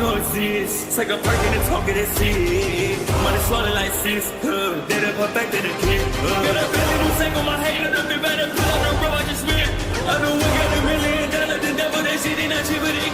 know it's this. It's like a perk in the talk of this shit. Money swallowed like sis. Did it perfect in the kid. Got a belly to sing on my head. Look up better. Pull out the road I just spit. I know we got $1 million. The devil that shit ain't not cheaper than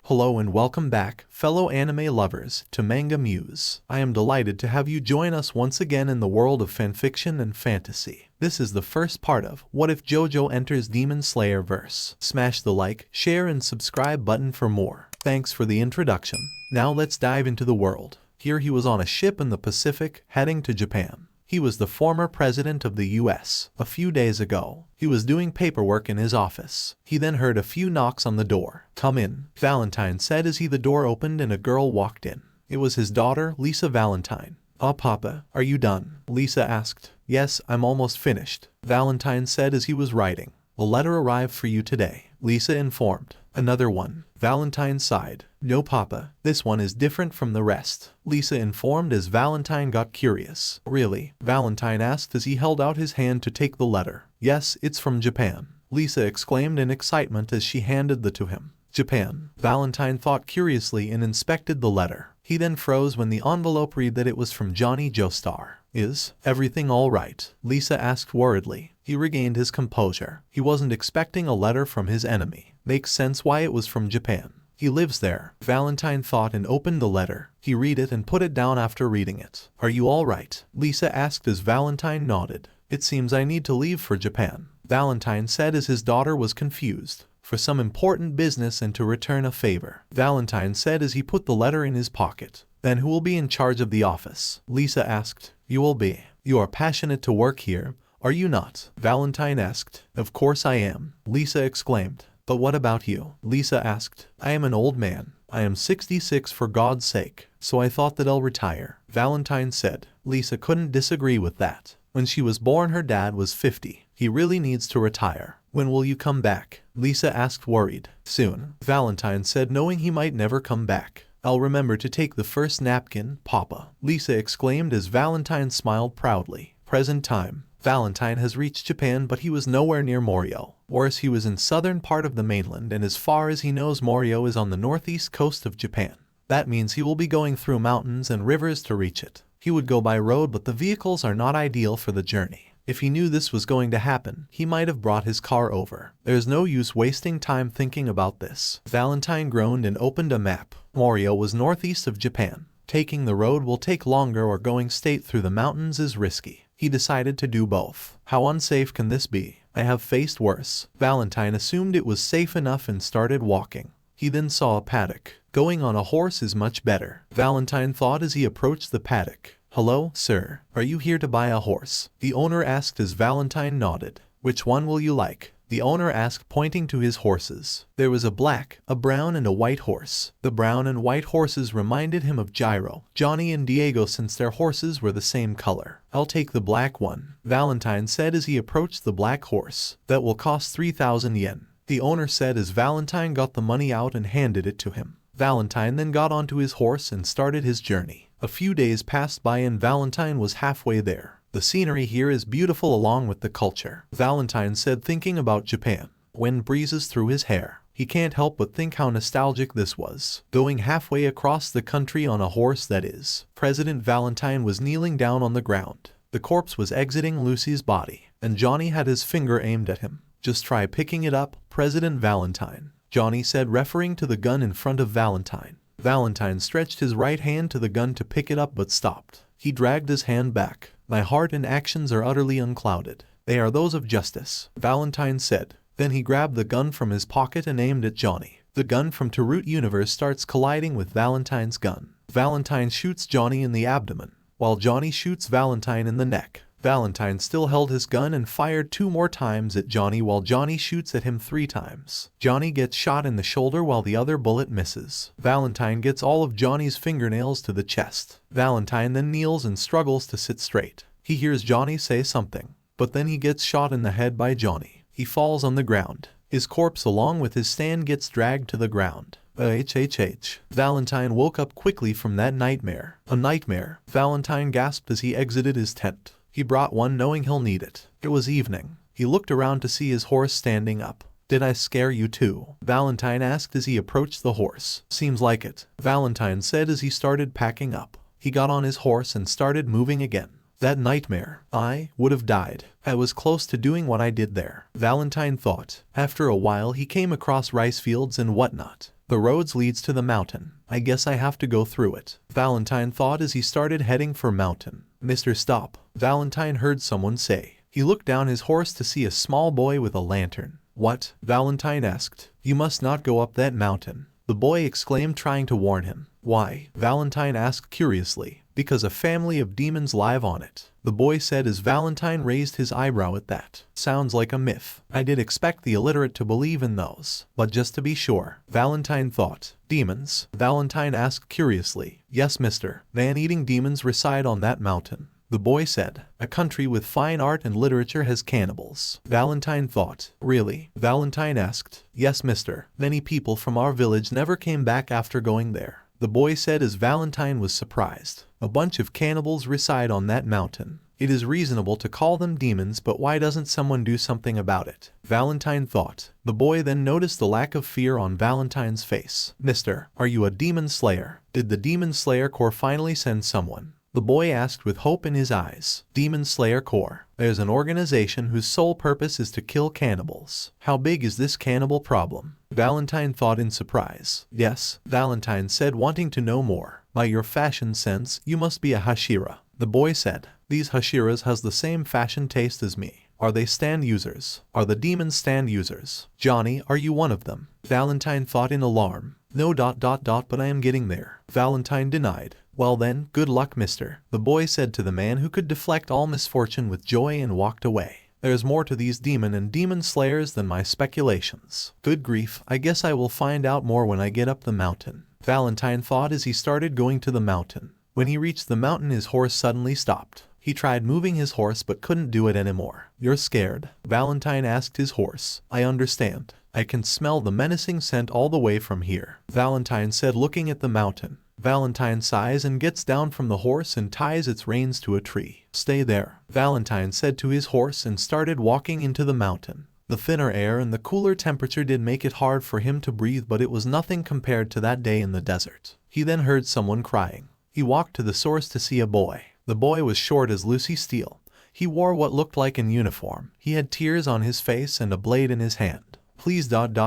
Hello and welcome back, fellow anime lovers, to MangaMuse. I am delighted to have you join us once again in the world of fanfiction and fantasy. This is the first part of What If Jojo Enters Demon Slayer Verse. Smash the like, share and subscribe button for more. Thanks for the introduction. Now let's dive into the world. Here he was on a ship in the Pacific, heading to Japan. He was the former president of the US. A few days ago, he was doing paperwork in his office. He then heard a few knocks on the door. "Come in," Valentine said as the door opened and a girl walked in. It was his daughter, Lisa Valentine. Papa, are you done?" Lisa asked. "Yes, I'm almost finished," Valentine said as he was writing. "A letter arrived for you today," Lisa informed. "Another one," Valentine sighed. "No, Papa, this one is different from the rest," Lisa informed as Valentine got curious. "Really?" Valentine asked as he held out his hand to take the letter. "Yes, it's from Japan," Lisa exclaimed in excitement as she handed it to him. "Japan?" Valentine thought curiously and inspected the letter. He then froze when the envelope read that it was from Johnny Joestar. "Is everything all right?" Lisa asked worriedly. He regained his composure. He wasn't expecting a letter from his enemy. Makes sense why it was from Japan. He lives there, Valentine thought and opened the letter. He read it and put it down after reading it. "Are you all right?" Lisa asked as Valentine nodded. "It seems I need to leave for Japan," Valentine said as his daughter was confused. "For some important business and to return a favor," Valentine said as he put the letter in his pocket. "Then who will be in charge of the office?" Lisa asked. "You will be. You are passionate to work here, are you not?" Valentine asked. "Of course I am," Lisa exclaimed. "But what about you?" Lisa asked. "I am an old man. I am 66 for God's sake, so I thought that I'll retire," Valentine said. Lisa couldn't disagree with that. When she was born her dad was 50. He really needs to retire. "When will you come back?" Lisa asked worried. "Soon," Valentine said, knowing he might never come back. "I'll remember to take the first napkin, Papa," Lisa exclaimed as Valentine smiled proudly. Present time. Valentine has reached Japan, but he was nowhere near Morio. Worse, he was in southern part of the mainland, and as far as he knows Morio is on the northeast coast of Japan. That means he will be going through mountains and rivers to reach it. He would go by road, but the vehicles are not ideal for the journey. If he knew this was going to happen, he might have brought his car over. There's no use wasting time thinking about this. Valentine groaned and opened a map. Morio was northeast of Japan. Taking the road will take longer, or going straight through the mountains is risky. He decided to do both. How unsafe can this be? I have faced worse. Valentine assumed it was safe enough and started walking. He then saw a paddock. Going on a horse is much better, Valentine thought as he approached the paddock. "Hello, sir. Are you here to buy a horse?" the owner asked as Valentine nodded. "Which one will you like?" the owner asked, pointing to his horses. There was a black, a brown and a white horse. The brown and white horses reminded him of Gyro, Johnny and Diego since their horses were the same color. "I'll take the black one," Valentine said as he approached the black horse. "That will cost 3,000 yen," the owner said as Valentine got the money out and handed it to him. Valentine then got onto his horse and started his journey. A few days passed by and Valentine was halfway there. "The scenery here is beautiful along with the culture," Valentine said, thinking about Japan. Wind breezes through his hair. He can't help but think how nostalgic this was. Going halfway across the country on a horse, that is. President Valentine was kneeling down on the ground. The corpse was exiting Lucy's body, and Johnny had his finger aimed at him. "Just try picking it up, President Valentine," Johnny said, referring to the gun in front of Valentine. Valentine stretched his right hand to the gun to pick it up but stopped. He dragged his hand back. "My heart and actions are utterly unclouded. They are those of justice," Valentine said. Then he grabbed the gun from his pocket and aimed at Johnny. The gun from Tarot Universe starts colliding with Valentine's gun. Valentine shoots Johnny in the abdomen, while Johnny shoots Valentine in the neck. Valentine still held his gun and fired 2 more times at Johnny while Johnny shoots at him 3 times. Johnny gets shot in the shoulder while the other bullet misses. Valentine gets all of Johnny's fingernails to the chest. Valentine then kneels and struggles to sit straight. He hears Johnny say something, but then he gets shot in the head by Johnny. He falls on the ground. His corpse along with his stand gets dragged to the ground. Valentine woke up quickly from that nightmare. "A nightmare," Valentine gasped as he exited his tent. He brought one knowing he'll need it. It was evening. He looked around to see his horse standing up. Did I scare you too? Valentine asked as he approached the horse. Seems like it, Valentine said as he started packing up. He got on his horse and started moving again. That nightmare. I would have died. I was close to doing what I did there, Valentine thought. After a while he came across rice fields and whatnot. The roads leads to the mountain. I guess I have to go through it, Valentine thought as he started heading for mountain. Mr. Stop, Valentine heard someone say. He looked down his horse to see a small boy with a lantern. What? Valentine asked. You must not go up that mountain, the boy exclaimed, trying to warn him. Why? Valentine asked curiously. Because a family of demons live on it, the boy said as Valentine raised his eyebrow at that. Sounds like a myth. I did expect the illiterate to believe in those, but just to be sure, Valentine thought. Demons? Valentine asked curiously. Yes, mister. Man-eating demons reside on that mountain, the boy said. A country with fine art and literature has cannibals, Valentine thought. Really? Valentine asked. Yes, mister. Many people from our village never came back after going there, the boy said as Valentine was surprised. A bunch of cannibals reside on that mountain. It is reasonable to call them demons, but why doesn't someone do something about it? Valentine thought. The boy then noticed the lack of fear on Valentine's face. Mister, are you a demon slayer? Did the demon slayer corps finally send someone? The boy asked with hope in his eyes. Demon Slayer Corps. There's an organization whose sole purpose is to kill cannibals. How big is this cannibal problem? Valentine thought in surprise. Yes, Valentine said, wanting to know more. By your fashion sense, you must be a Hashira, the boy said. These Hashiras has the same fashion taste as me. Are they stand users? Are the demons stand users? Johnny, are you one of them? Valentine thought in alarm. No. But I am getting there, Valentine denied. Well then, good luck, mister, the boy said to the man who could deflect all misfortune with joy, and walked away. There's more to these demon and demon slayers than my speculations. Good grief, I guess I will find out more when I get up the mountain, Valentine thought as he started going to the mountain. When he reached the mountain, his horse suddenly stopped. He tried moving his horse but couldn't do it anymore. You're scared? Valentine asked his horse. I understand. I can smell the menacing scent all the way from here, Valentine said, looking at the mountain. Valentine sighs and gets down from the horse and ties its reins to a tree. Stay there, Valentine said to his horse, and started walking into the mountain. The thinner air and the cooler temperature did make it hard for him to breathe, but it was nothing compared to that day in the desert. He then heard someone crying. He walked to the source to see a boy. The boy was short as Lucy Steele. He wore what looked like an uniform. He had tears on his face and a blade in his hand. Please kill me.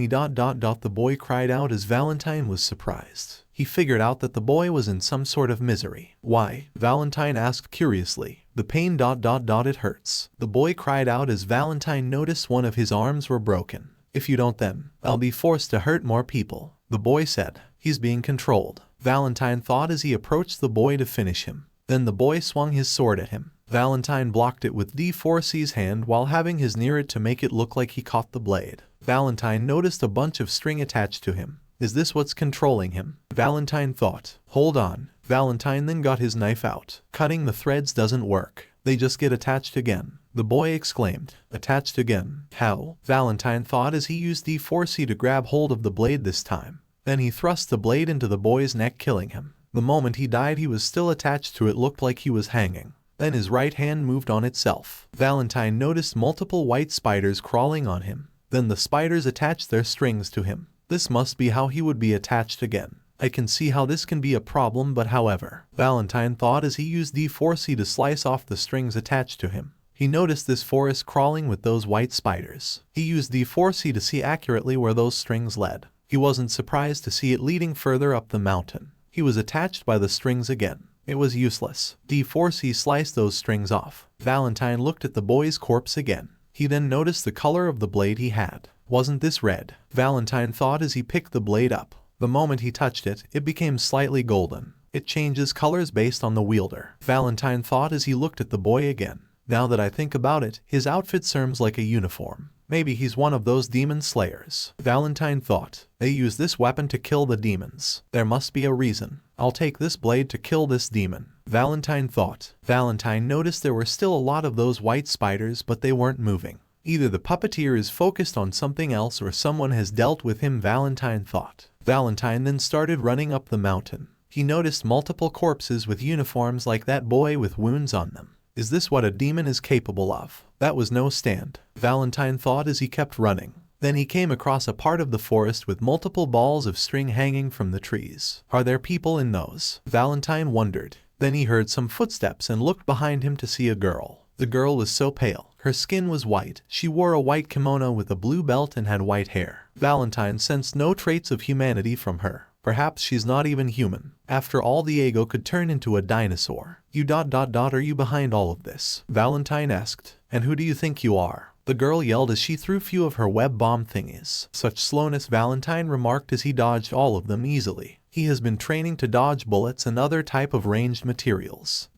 The boy cried out as Valentine was surprised. He figured out that the boy was in some sort of misery. Why? Valentine asked curiously. The pain. It hurts, the boy cried out as Valentine noticed one of his arms were broken. If you don't, then I'll be forced to hurt more people, the boy said. He's being controlled, Valentine thought as he approached the boy to finish him. Then the boy swung his sword at him. Valentine blocked it with D4C's hand while having his near it to make it look like he caught the blade. Valentine noticed a bunch of string attached to him. Is this what's controlling him? Valentine thought. Hold on. Valentine then got his knife out. Cutting the threads doesn't work. They just get attached again, the boy exclaimed. Attached again? How? Valentine thought as he used D4C to grab hold of the blade this time. Then he thrust the blade into the boy's neck, killing him. The moment he died, he was still attached to it, looked like he was hanging. Then his right hand moved on itself. Valentine noticed multiple white spiders crawling on him. Then the spiders attached their strings to him. This must be how he would be attached again. I can see how this can be a problem, but however, Valentine thought as he used D4C to slice off the strings attached to him. He noticed this forest crawling with those white spiders. He used D4C to see accurately where those strings led. He wasn't surprised to see it leading further up the mountain. He was attached by the strings again. It was useless. D4C sliced those strings off. Valentine looked at the boy's corpse again. He then noticed the color of the blade he had. Wasn't this red? Valentine thought as he picked the blade up. The moment he touched it, it became slightly golden. It changes colors based on the wielder, Valentine thought as he looked at the boy again. Now that I think about it, his outfit serves like a uniform. Maybe he's one of those demon slayers, Valentine thought. They use this weapon to kill the demons. There must be a reason. I'll take this blade to kill this demon, Valentine thought. Valentine noticed there were still a lot of those white spiders, but they weren't moving. Either the puppeteer is focused on something else or someone has dealt with him, Valentine thought. Valentine then started running up the mountain. He noticed multiple corpses with uniforms like that boy with wounds on them. Is this what a demon is capable of? That was no stand, Valentine thought as he kept running. Then he came across a part of the forest with multiple balls of string hanging from the trees. Are there people in those? Valentine wondered. Then he heard some footsteps and looked behind him to see a girl. The girl was so pale. Her skin was white. She wore a white kimono with a blue belt and had white hair. Valentine sensed no traits of humanity from her. Perhaps she's not even human. After all, the ego could turn into a dinosaur. Are you behind all of this? Valentine asked. And who do you think you are? The girl yelled as she threw few of her web bomb thingies. Such slowness, Valentine remarked as he dodged all of them easily. He has been training to dodge bullets and other type of ranged materials.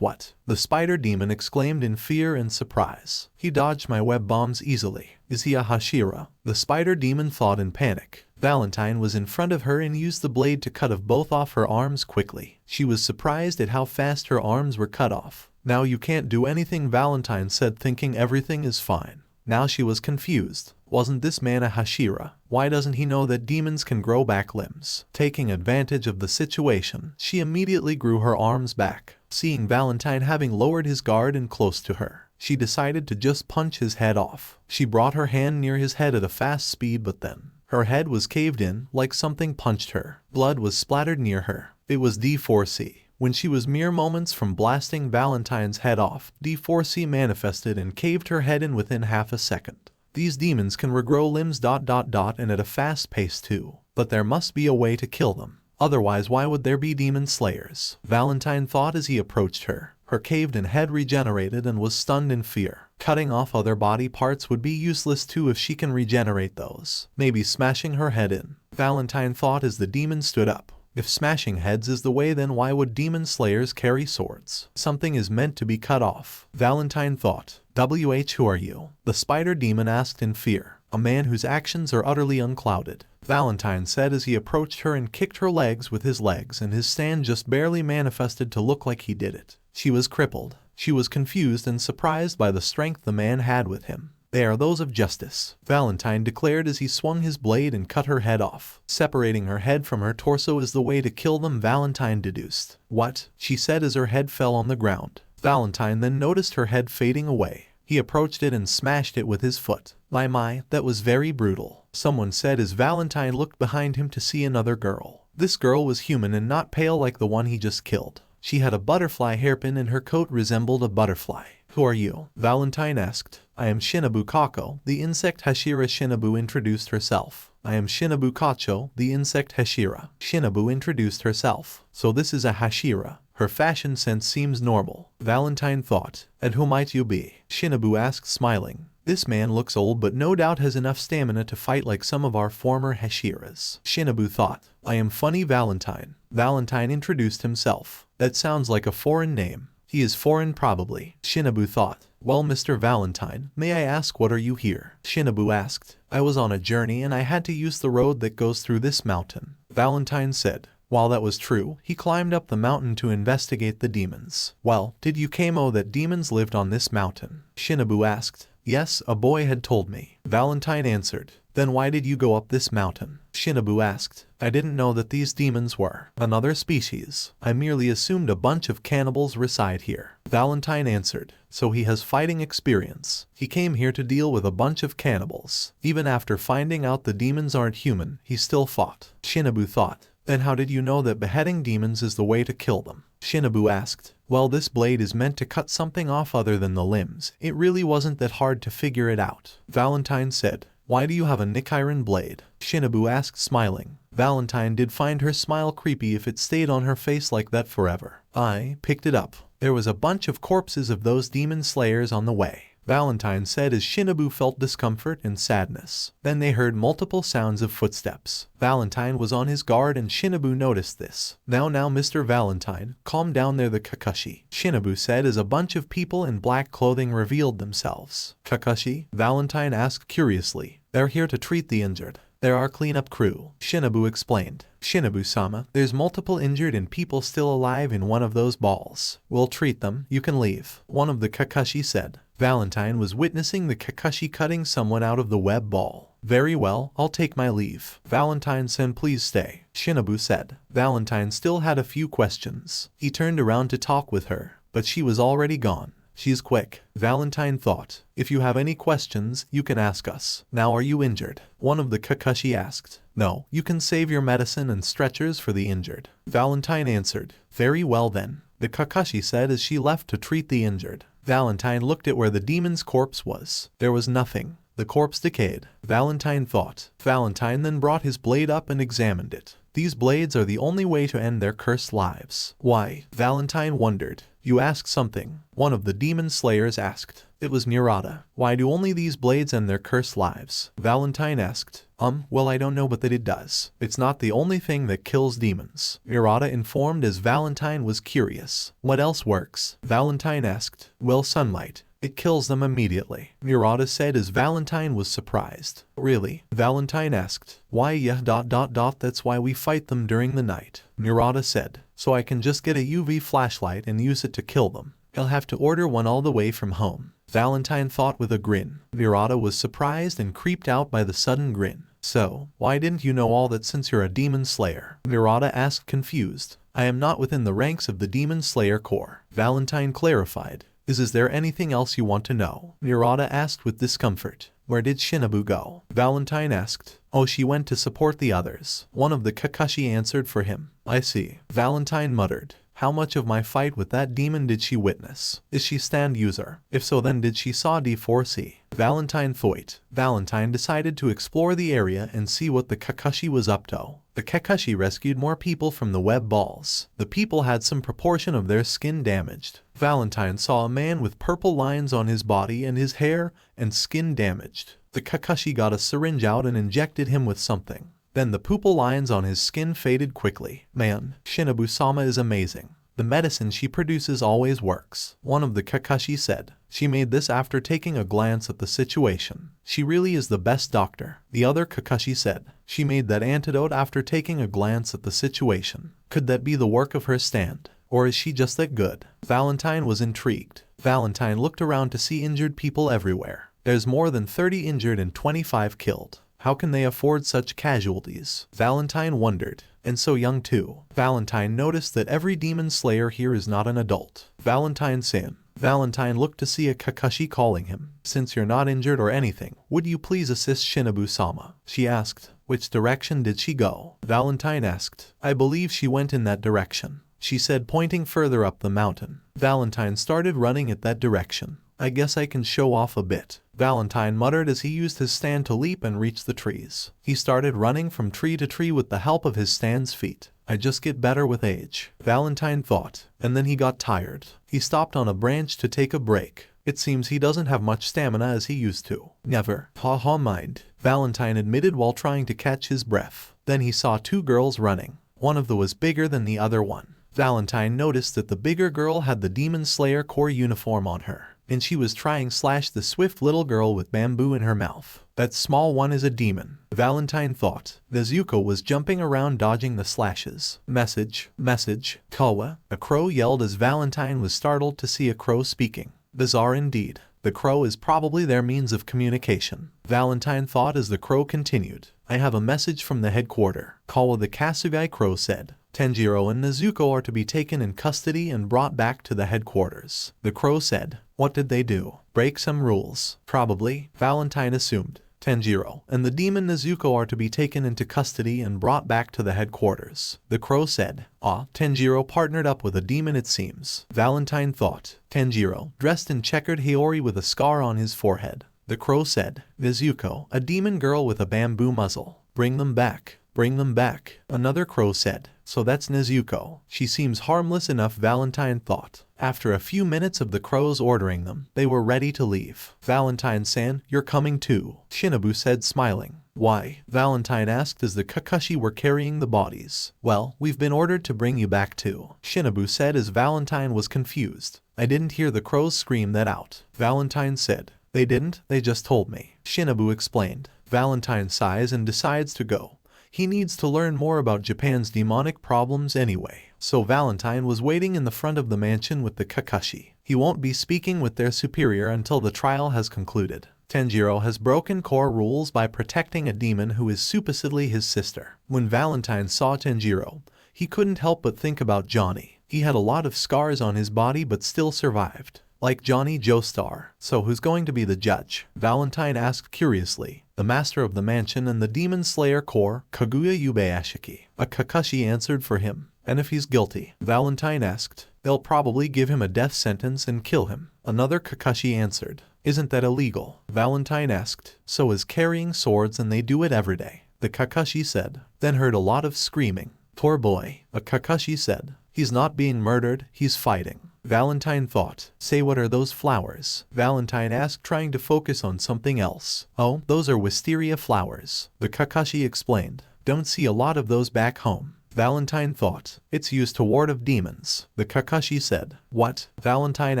What? The spider demon exclaimed in fear and surprise. He dodged my web bombs easily. Is he a Hashira? The spider demon thought in panic. Valentine was in front of her and used the blade to cut both off her arms quickly. She was surprised at how fast her arms were cut off. Now you can't do anything, Valentine said, thinking everything is fine. Now she was confused. Wasn't this man a Hashira? Why doesn't he know that demons can grow back limbs? Taking advantage of the situation, she immediately grew her arms back. Seeing Valentine having lowered his guard and close to her, she decided to just punch his head off. She brought her hand near his head at a fast speed, but then her head was caved in like something punched her. Blood was splattered near her. It was D4C. When she was mere moments from blasting Valentine's head off, D4C manifested and caved her head in within half a second. These demons can regrow limbs ... and at a fast pace too. But there must be a way to kill them. Otherwise, why would there be demon slayers? Valentine thought as he approached her. Her caved-in head regenerated and was stunned in fear. Cutting off other body parts would be useless too if she can regenerate those. Maybe smashing her head in. Valentine thought as the demon stood up. If smashing heads is the way, then why would demon slayers carry swords? Something is meant to be cut off, Valentine thought. Who are you? The spider demon asked in fear. A man whose actions are utterly unclouded, Valentine said as he approached her and kicked her legs with his legs, and his stand just barely manifested to look like he did it. She was crippled. She was confused and surprised by the strength the man had with him. They are those of justice, Valentine declared as he swung his blade and cut her head off. Separating her head from her torso is the way to kill them, Valentine deduced. What? She said as her head fell on the ground. Valentine then noticed her head fading away. He approached it and smashed it with his foot. My, that was very brutal, someone said as Valentine looked behind him to see another girl. This girl was human and not pale like the one he just killed. She had a butterfly hairpin and her coat resembled a butterfly. Who are you? Valentine asked. I am Shinobu Kako, the insect Hashira. Shinobu introduced herself. I am Shinobu Kacho, the insect Hashira. Shinobu introduced herself. So this is a Hashira. Her fashion sense seems normal, Valentine thought. And who might you be? Shinobu asked, smiling. This man looks old but no doubt has enough stamina to fight like some of our former Hashiras. Shinobu thought. I am Funny Valentine. Valentine introduced himself. That sounds like a foreign name. He is foreign probably, Shinobu thought. Well, Mr. Valentine, may I ask what are you here? Shinobu asked. I was on a journey and I had to use the road that goes through this mountain, Valentine said. While that was true, he climbed up the mountain to investigate the demons. Well, did you know that demons lived on this mountain? Shinobu asked. Yes, a boy had told me, Valentine answered. Then why did you go up this mountain? Shinobu asked. I didn't know that these demons were another species. I merely assumed a bunch of cannibals reside here, Valentine answered. So he has fighting experience. He came here to deal with a bunch of cannibals. Even after finding out the demons aren't human, he still fought, Shinobu thought. Then how did you know that beheading demons is the way to kill them? Shinobu asked. Well, this blade is meant to cut something off other than the limbs. It really wasn't that hard to figure it out, Valentine said. Why do you have a Nichiren blade? Shinobu asked, smiling. Valentine did find her smile creepy if it stayed on her face like that forever. I picked it up. There was a bunch of corpses of those demon slayers on the way, Valentine said as Shinobu felt discomfort and sadness. Then they heard multiple sounds of footsteps. Valentine was on his guard and Shinobu noticed this. Now Mr. Valentine, calm down there, the Kakashi, Shinobu said as a bunch of people in black clothing revealed themselves. Kakashi? Valentine asked curiously. They're here to treat the injured. They're our cleanup crew, Shinobu explained. Shinobu-sama, there's multiple injured and people still alive in one of those balls. We'll treat them, you can leave, one of the Kakashi said. Valentine was witnessing the Kakashi cutting someone out of the web ball. Very well, I'll take my leave. Valentine-san, please stay, Shinobu said. Valentine still had a few questions. He turned around to talk with her. but she was already gone. She's quick, Valentine thought. If you have any questions, you can ask us. Now are you injured? One of the Kakashi asked. No, you can save your medicine and stretchers for the injured. Valentine answered. Very well then, the Kakashi said as she left to treat the injured. Valentine looked at where the demon's corpse was. There was nothing. The corpse decayed, Valentine thought. Valentine then brought his blade up and examined it. These blades are the only way to end their cursed lives. Why? Valentine wondered. You asked something, one of the demon slayers asked. It was Murata. Why do only these blades end their cursed lives? Valentine asked. Well I don't know but that it does. It's not the only thing that kills demons, Murata informed as Valentine was curious. What else works? Valentine asked. Well, sunlight. It kills them immediately, Murata said as Valentine was surprised. Really? Valentine asked. Why yeah. That's why we fight them during the night, Murata said. So I can just get a UV flashlight and use it to kill them. I'll have to order one all the way from home, Valentine thought with a grin. Murata was surprised and creeped out by the sudden grin. So, why didn't you know all that since you're a demon slayer? Murata asked confused. I am not within the ranks of the demon slayer corps, Valentine clarified. Is there anything else you want to know? Murata asked with discomfort. Where did Shinobu go? Valentine asked. Oh, she went to support the others. One of the Kakashi answered for him. I see. Valentine muttered. How much of my fight with that demon did she witness? Is she stand user? If so, then did she saw D4C? Valentine thought. Valentine decided to explore the area and see what the Kakashi was up to. The Kakashi rescued more people from the web balls. The people had some proportion of their skin damaged. Valentine saw a man with purple lines on his body and his hair and skin damaged. The Kakashi got a syringe out and injected him with something. Then the pupil lines on his skin faded quickly. Man, Shinobu-sama is amazing. The medicine she produces always works, one of the Kakashi said. She made this after taking a glance at the situation. She really is the best doctor, the other Kakashi said. She made that antidote after taking a glance at the situation. Could that be the work of her stand? Or is she just that good? Valentine was intrigued. Valentine looked around to see injured people everywhere. There's more than 30 injured and 25 killed. How can they afford such casualties? Valentine wondered. And so young too. Valentine noticed that every demon slayer here is not an adult. Valentine-san. Valentine looked to see a Kakashi calling him. Since you're not injured or anything, would you please assist Shinobu-sama? She asked. Which direction did she go? Valentine asked. I believe she went in that direction, she said, pointing further up the mountain. Valentine started running at that direction. I guess I can show off a bit, Valentine muttered as he used his stand to leap and reach the trees. He started running from tree to tree with the help of his stand's feet. I just get better with age, Valentine thought, and then he got tired. He stopped on a branch to take a break. It seems he doesn't have much stamina as he used to. Never. Mind, Valentine admitted while trying to catch his breath. Then he saw two girls running. One of them was bigger than the other one. Valentine noticed that the bigger girl had the Demon Slayer Corps uniform on her, and she was trying slash the swift little girl with bamboo in her mouth. That small one is a demon, Valentine thought. Nezuko was jumping around dodging the slashes. Message, Kawa, a crow yelled as Valentine was startled to see a crow speaking. Bizarre indeed. The crow is probably their means of communication, Valentine thought as the crow continued. I have a message from the headquarter, Kawa the Kasugai crow said. Tanjiro and Nezuko are to be taken in custody and brought back to the headquarters, the crow said. What did they do? Break some rules? Probably, Valentine assumed. Tanjiro and the demon Nezuko are to be taken into custody and brought back to the headquarters, the crow said. Tanjiro partnered up with a demon it seems, Valentine thought. Tanjiro, dressed in checkered Hiyori with a scar on his forehead, the crow said. Nezuko, a demon girl with a bamboo muzzle. Bring them back. Bring them back, another crow said. So that's Nezuko. She seems harmless enough, Valentine thought. After a few minutes of the crows ordering them, they were ready to leave. Valentine-san, you're coming too, Shinobu said smiling. Why? Valentine asked as the Kakashi were carrying the bodies. Well, we've been ordered to bring you back too, Shinobu said as Valentine was confused. I didn't hear the crows scream that out, Valentine said. They didn't, they just told me, Shinobu explained. Valentine sighs and decides to go. He needs to learn more about Japan's demonic problems anyway. So Valentine was waiting in the front of the mansion with the Kakashi. He won't be speaking with their superior until the trial has concluded. Tanjiro has broken core rules by protecting a demon who is supposedly his sister. When Valentine saw Tanjiro, he couldn't help but think about Johnny. He had a lot of scars on his body but still survived. Like Johnny Joestar. So who's going to be the judge? Valentine asked curiously. The master of the mansion and the demon slayer core, Kaguya Yubayashiki. A Kakashi answered for him. And if he's guilty? Valentine asked. They'll probably give him a death sentence and kill him. Another Kakashi answered. Isn't that illegal? Valentine asked. So is carrying swords, and they do it every day. The Kakashi said. Then heard a lot of screaming. Poor boy. A Kakashi said. He's not being murdered, he's fighting. Valentine thought. Say, what are those flowers? Valentine asked, trying to focus on something else. Oh, those are wisteria flowers. The Kakashi explained. Don't see a lot of those back home. Valentine thought. It's used to ward off demons. The Kakashi said. What? Valentine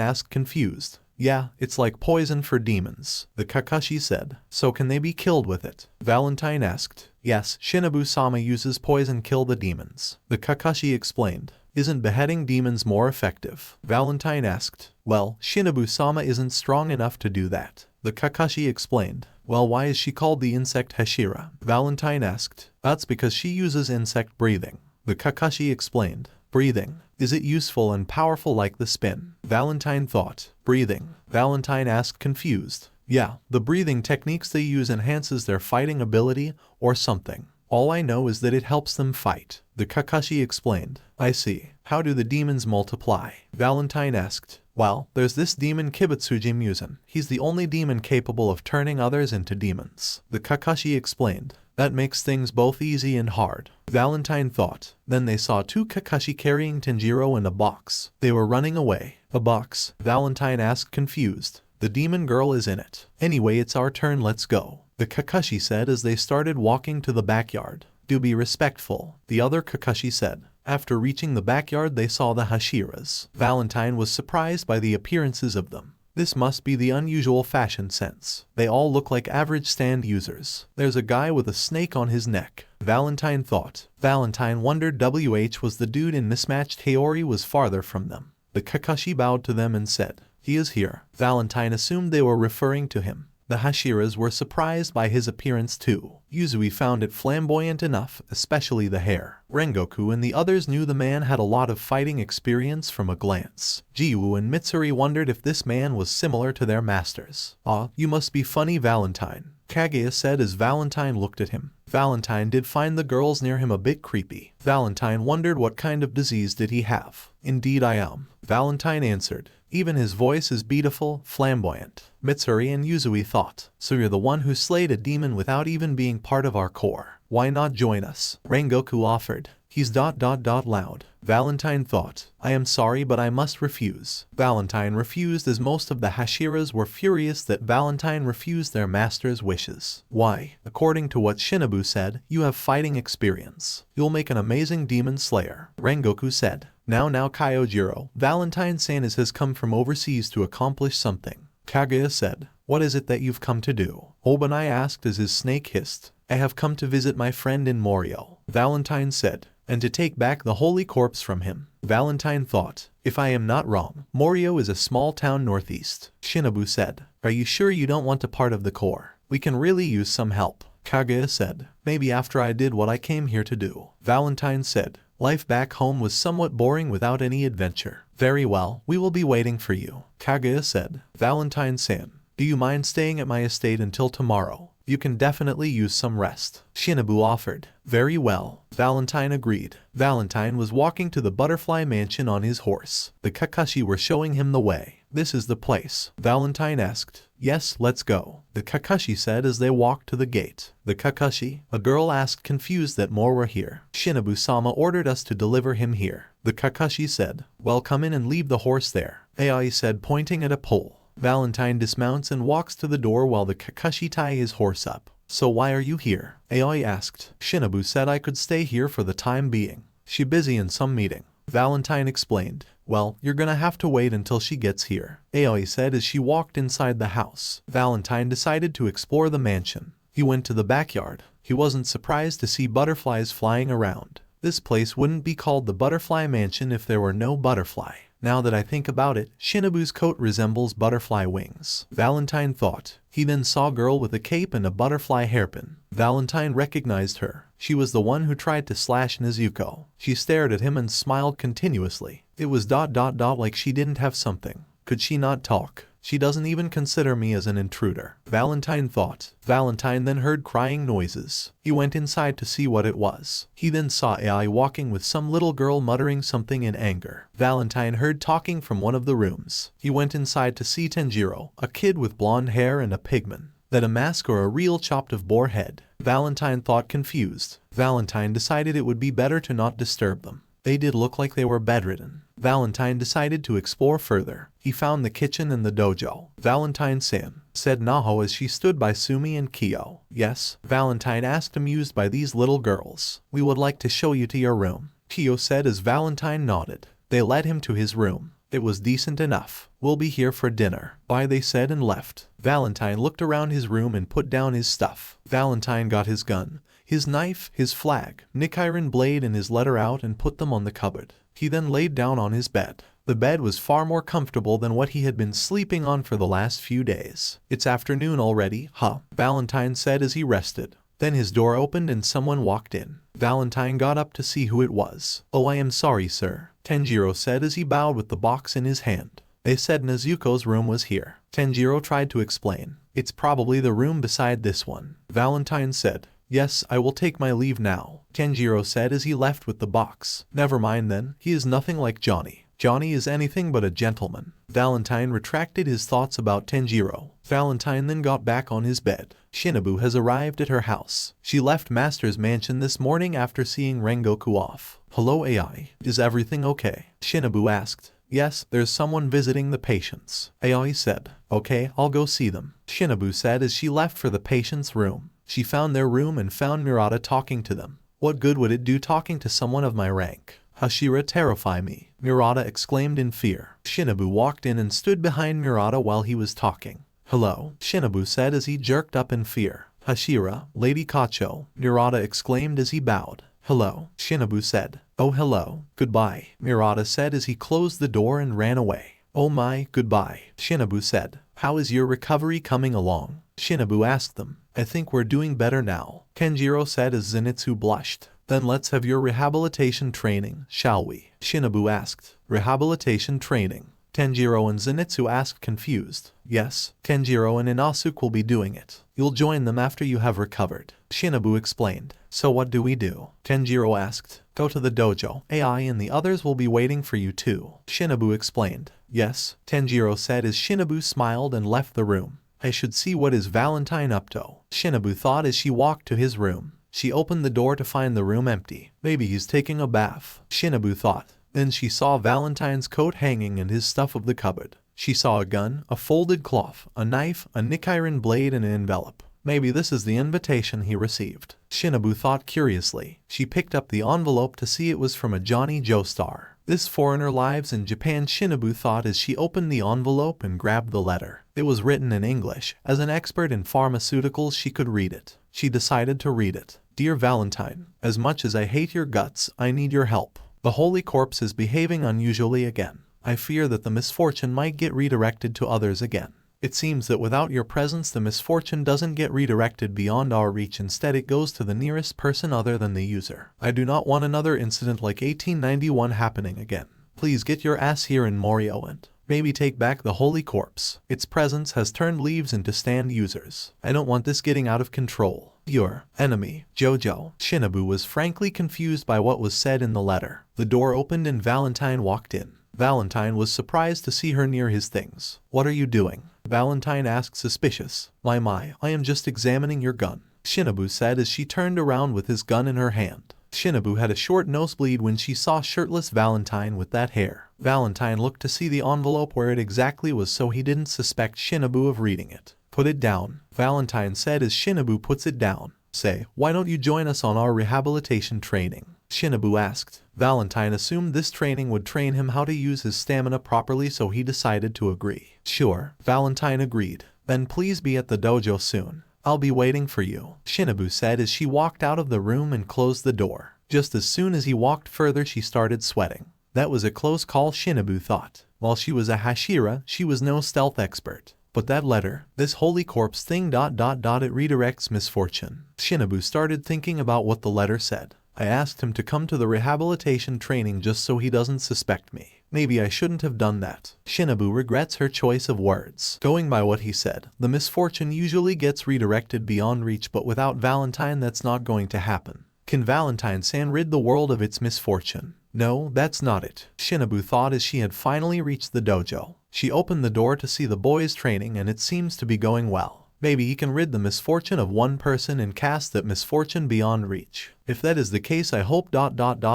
asked, confused. Yeah, it's like poison for demons. The Kakashi said. So can they be killed with it? Valentine asked. Yes, Shinobu-sama uses poison kill the demons. The Kakashi explained. Isn't beheading demons more effective? Valentine asked. Well, Shinobu-sama isn't strong enough to do that. The Kakashi explained. Well, why is she called the insect Hashira? Valentine asked. That's because she uses insect breathing. The Kakashi explained. Breathing. Is it useful and powerful like the spin? Valentine thought. Breathing. Valentine asked, confused. Yeah, the breathing techniques they use enhances their fighting ability or something. All I know is that it helps them fight. The Kakashi explained. I see. How do the demons multiply? Valentine asked. Well, there's this demon Kibutsuji Musen. He's the only demon capable of turning others into demons. The Kakashi explained. That makes things both easy and hard. Valentine thought. Then they saw two Kakashi carrying Tanjiro in a box. They were running away. A box? Valentine asked, confused. The demon girl is in it. Anyway, it's our turn, let's go. The Kakashi said as they started walking to the backyard. Do be respectful, the other Kakashi said. After reaching the backyard, they saw the Hashiras. Valentine was surprised by the appearances of them. This must be the unusual fashion sense. They all look like average stand users. There's a guy with a snake on his neck. Valentine thought. Valentine wondered which was the dude in mismatched Haori was farther from them. The Kakashi bowed to them and said, he is here. Valentine assumed they were referring to him. The Hashiras were surprised by his appearance too. Yuzui found it flamboyant enough, especially the hair. Rengoku and the others knew the man had a lot of fighting experience from a glance. Jiwoo and Mitsuri wondered if this man was similar to their masters. Ah, you must be funny, Valentine. Kaguya said as Valentine looked at him. Valentine did find the girls near him a bit creepy. Valentine wondered what kind of disease did he have. Indeed I am. Valentine answered. Even his voice is beautiful, flamboyant. Mitsuri and Yuzui thought. So you're the one who slayed a demon without even being part of our core. Why not join us? Rengoku offered. He's ... loud. Valentine thought. I am sorry, but I must refuse. Valentine refused as most of the Hashiras were furious that Valentine refused their master's wishes. Why? According to what Shinobu said, you have fighting experience. You'll make an amazing demon slayer. Rengoku said. Now Kyojiro, Valentine-san has come from overseas to accomplish something. Kaguya said. What is it that you've come to do? Obanai asked as his snake hissed. I have come to visit my friend in Morio. Valentine said. And to take back the holy corpse from him. Valentine thought. If I am not wrong, Morio is a small town northeast. Shinobu said. Are you sure you don't want a part of the core? We can really use some help. Kaguya said. Maybe after I did what I came here to do. Valentine said. Life back home was somewhat boring without any adventure. Very well, we will be waiting for you. Kaguya said. Valentine-san, do you mind staying at my estate until tomorrow? You can definitely use some rest. Shinobu offered. Very well. Valentine agreed. Valentine was walking to the butterfly mansion on his horse. The Kakashi were showing him the way. This is the place. Valentine asked. Yes, let's go. The Kakashi said as they walked to the gate. The Kakashi, a girl asked confused that more were here. Shinobu-sama ordered us to deliver him here. The Kakashi said. Well, come in and leave the horse there. Ai said, pointing at a pole. Valentine dismounts and walks to the door while the Kakashi tie his horse up. So why are you here? Aoi asked. Shinobu said I could stay here for the time being. She busy in some meeting. Valentine explained. Well, you're gonna have to wait until she gets here. Aoi said as she walked inside the house. Valentine decided to explore the mansion. He went to the backyard. He wasn't surprised to see butterflies flying around. This place wouldn't be called the Butterfly Mansion if there were no butterfly. Now that I think about it, Shinobu's coat resembles butterfly wings. Valentine thought. He then saw a girl with a cape and a butterfly hairpin. Valentine recognized her. She was the one who tried to slash Nezuko. She stared at him and smiled continuously. It was ... like she didn't have something. Could she not talk? She doesn't even consider me as an intruder, Valentine thought. Valentine then heard crying noises. He went inside to see what it was. He then saw AI walking with some little girl muttering something in anger. Valentine heard talking from one of the rooms. He went inside to see Tanjiro, a kid with blonde hair and a pigman. That a mask or a real chopped of boar head? Valentine thought confused. Valentine decided it would be better to not disturb them. They did look like they were bedridden. Valentine decided to explore further. He found the kitchen and the dojo. Valentine-san, said Naho as she stood by Sumi and Kyo. Yes, Valentine asked, amused by these little girls. We would like to show you to your room, Kyo said as Valentine nodded. They led him to his room. It was decent enough. We'll be here for dinner. Bye, they said and left. Valentine looked around his room and put down his stuff. Valentine got his gun, his knife, his flag, Nichiren blade and his letter out and put them on the cupboard. He then laid down on his bed. The bed was far more comfortable than what he had been sleeping on for the last few days. It's afternoon already, huh? Valentine said as he rested. Then his door opened and someone walked in. Valentine got up to see who it was. Oh, I am sorry, sir, Tanjiro said as he bowed with the box in his hand. They said Nezuko's room was here. Tanjiro tried to explain. It's probably the room beside this one. Valentine said. Yes, I will take my leave now, Tanjiro said as he left with the box. Never mind then, he is nothing like Johnny. Johnny is anything but a gentleman. Valentine retracted his thoughts about Tanjiro. Valentine then got back on his bed. Shinobu has arrived at her house. She left Master's mansion this morning after seeing Rengoku off. Hello AI, is everything okay? Shinobu asked. Yes, there's someone visiting the patients, AI said. Okay, I'll go see them, Shinobu said as she left for the patient's room. She found their room and found Murata talking to them. What good would it do talking to someone of my rank? Hashira terrify me, Murata exclaimed in fear. Shinobu walked in and stood behind Murata while he was talking. Hello, Shinobu said as he jerked up in fear. Hashira, Lady Kacho, Murata exclaimed as he bowed. Hello, Shinobu said. Oh hello, goodbye, Murata said as he closed the door and ran away. Oh my, goodbye, Shinobu said. How is your recovery coming along? Shinobu asked them. I think we're doing better now, Kenjiro said as Zenitsu blushed. Then let's have your rehabilitation training, shall we? Shinobu asked. Rehabilitation training? Tanjiro and Zenitsu asked confused. Yes, Tanjiro and Inosuke will be doing it. You'll join them after you have recovered, Shinobu explained. So what do we do? Tanjiro asked. Go to the dojo. AI and the others will be waiting for you too, Shinobu explained. Yes, Tanjiro said as Shinobu smiled and left the room. I should see what is Valentine up to, Shinobu thought as she walked to his room. She opened the door to find the room empty. Maybe he's taking a bath, Shinobu thought. Then she saw Valentine's coat hanging and his stuff of the cupboard. She saw a gun, a folded cloth, a knife, a Nichiren blade and an envelope. Maybe this is the invitation he received, Shinobu thought curiously. She picked up the envelope to see it was from a Johnny Joestar. This foreigner lives in Japan, Shinobu thought as she opened the envelope and grabbed the letter. It was written in English. As an expert in pharmaceuticals, she could read it. She decided to read it. Dear Valentine, as much as I hate your guts, I need your help. The Holy Corpse is behaving unusually again. I fear that the misfortune might get redirected to others again. It seems that without your presence the misfortune doesn't get redirected beyond our reach, instead it goes to the nearest person other than the user. I do not want another incident like 1891 happening again. Please get your ass here in Morio and maybe take back the Holy Corpse. Its presence has turned leaves into stand users. I don't want this getting out of control. Your enemy, Jojo. Shinobu was frankly confused by what was said in the letter. The door opened and Valentine walked in. Valentine was surprised to see her near his things. What are you doing? Valentine asked suspicious. My, I am just examining your gun, Shinobu said as she turned around with his gun in her hand. Shinobu had a short nosebleed when she saw shirtless Valentine with that hair. Valentine looked to see the envelope where it exactly was, so he didn't suspect Shinobu of reading it. Put it down, Valentine said as Shinobu puts it down. Say, why don't you join us on our rehabilitation training? Shinobu asked. Valentine assumed this training would train him how to use his stamina properly, so he decided to agree. Sure, Valentine agreed. Then please be at the dojo soon. I'll be waiting for you, Shinobu said as she walked out of the room and closed the door. Just as soon as he walked further, she started sweating. That was a close call, Shinobu thought. While she was a Hashira, she was no stealth expert. But that letter, this holy corpse thing ... it redirects misfortune. Shinobu started thinking about what the letter said. I asked him to come to the rehabilitation training just so he doesn't suspect me. Maybe I shouldn't have done that. Shinobu regrets her choice of words. Going by what he said, the misfortune usually gets redirected beyond reach, but without Valentine that's not going to happen. Can Valentine-san rid the world of its misfortune? No, that's not it, Shinobu thought as she had finally reached the dojo. She opened the door to see the boys training and it seems to be going well. Maybe he can rid the misfortune of one person and cast that misfortune beyond reach. If that is the case, I hope ...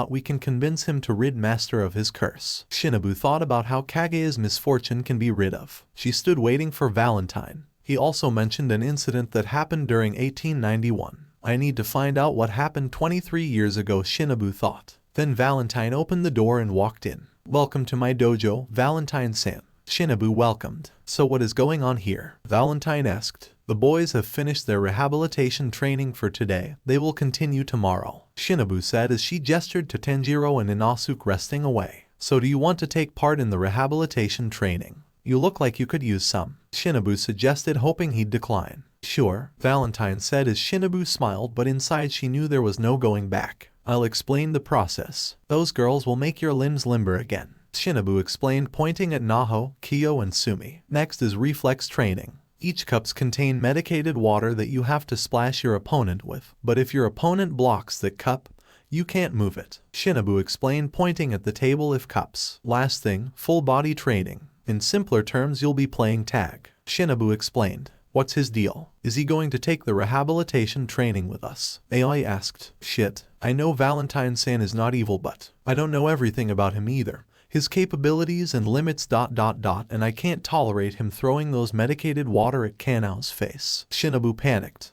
we can convince him to rid master of his curse. Shinobu thought about how Kageya's misfortune can be rid of. She stood waiting for Valentine. He also mentioned an incident that happened during 1891. I need to find out what happened 23 years ago, Shinobu thought. Then Valentine opened the door and walked in. Welcome to my dojo, Valentine-san. Shinobu welcomed. So what is going on here? Valentine asked. The boys have finished their rehabilitation training for today. They will continue tomorrow, Shinobu said as she gestured to Tanjiro and Inosuke resting away. So do you want to take part in the rehabilitation training? You look like you could use some, Shinobu suggested, hoping he'd decline. Sure, Valentine said as Shinobu smiled, but inside she knew there was no going back. I'll explain the process. Those girls will make your limbs limber again, Shinobu explained, pointing at Naho, Kyo and Sumi. Next is reflex training. Each cups contain medicated water that you have to splash your opponent with, but if your opponent blocks that cup, you can't move it, Shinobu explained, pointing at the table of cups. Last thing, full body training. In simpler terms, you'll be playing tag, Shinobu explained. What's his deal? Is he going to take the rehabilitation training with us? AI asked. Shit, I know Valentine-san is not evil, but I don't know everything about him either. His capabilities and limits ... and I can't tolerate him throwing those medicated water at Kanao's face. Shinobu panicked.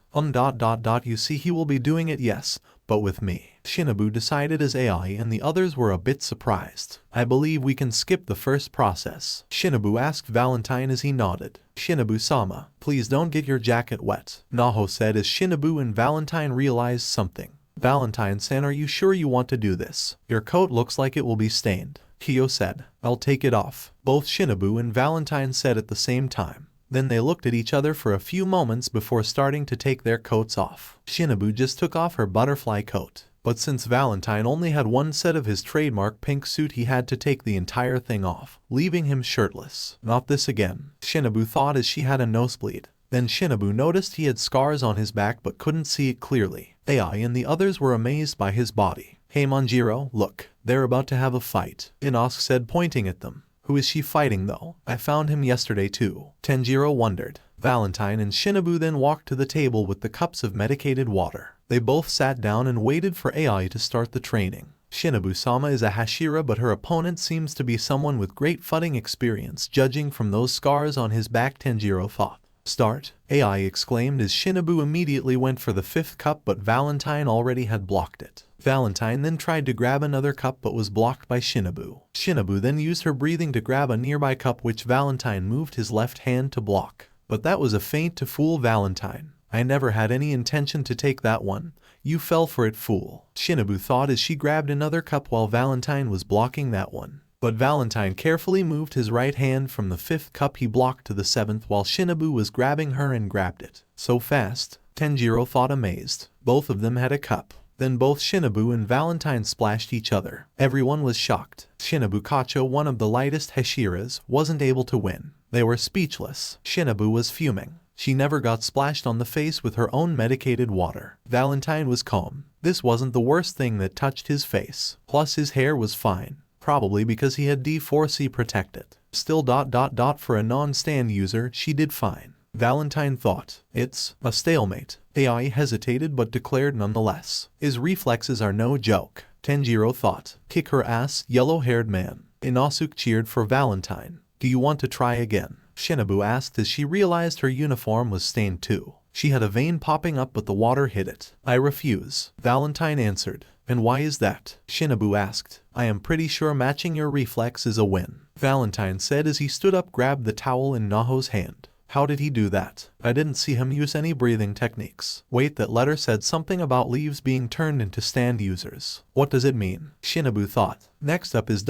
You see, he will be doing it, yes, but with me, Shinobu decided as AI and the others were a bit surprised. I believe we can skip the first process, Shinobu asked Valentine as he nodded. Shinobu-sama, please don't get your jacket wet, Naho said as Shinobu and Valentine realized something. Valentine-san, are you sure you want to do this? Your coat looks like it will be stained, Kyo said. I'll take it off, both Shinobu and Valentine said at the same time. Then they looked at each other for a few moments before starting to take their coats off. Shinobu just took off her butterfly coat, but since Valentine only had one set of his trademark pink suit, he had to take the entire thing off, leaving him shirtless. Not this again, Shinobu thought as she had a nosebleed. Then Shinobu noticed he had scars on his back but couldn't see it clearly. AI and the others were amazed by his body. Hey Manjiro, look, they're about to have a fight, Inosuke said, pointing at them. Who is she fighting though? I found him yesterday too, Tanjiro wondered. Valentine and Shinobu then walked to the table with the cups of medicated water. They both sat down and waited for AI to start the training. Shinobu-sama is a Hashira, but her opponent seems to be someone with great fighting experience, judging from those scars on his back, Tanjiro thought. Start, AI exclaimed as Shinobu immediately went for the fifth cup, but Valentine already had blocked it. Valentine then tried to grab another cup but was blocked by Shinobu. Shinobu then used her breathing to grab a nearby cup which Valentine moved his left hand to block. But that was a feint to fool Valentine. I never had any intention to take that one. You fell for it, fool, Shinobu thought as she grabbed another cup while Valentine was blocking that one. But Valentine carefully moved his right hand from the fifth cup he blocked to the seventh while Shinobu was grabbing her and grabbed it. So fast, Tanjiro thought, amazed. Both of them had a cup. Then both Shinobu and Valentine splashed each other. Everyone was shocked. Shinobu Kacho, one of the lightest Hashiras, wasn't able to win. They were speechless. Shinobu was fuming. She never got splashed on the face with her own medicated water. Valentine was calm. This wasn't the worst thing that touched his face. Plus his hair was fine. Probably because he had D4C protected. Still ... for a non-stand user, she did fine. Valentine thought. It's a stalemate. AI hesitated but declared nonetheless. His reflexes are no joke. Tanjiro thought. Kick her ass, yellow-haired man. Inosuke cheered for Valentine. Do you want to try again? Shinobu asked as she realized her uniform was stained too. She had a vein popping up but the water hid it. I refuse, Valentine answered. And why is that? Shinobu asked. I am pretty sure matching your reflex is a win, Valentine said as he stood up, grabbed the towel in Naho's hand. How did he do that? I didn't see him use any breathing techniques. Wait, that letter said something about leaves being turned into stand users. What does it mean? Shinobu thought. Next up is ...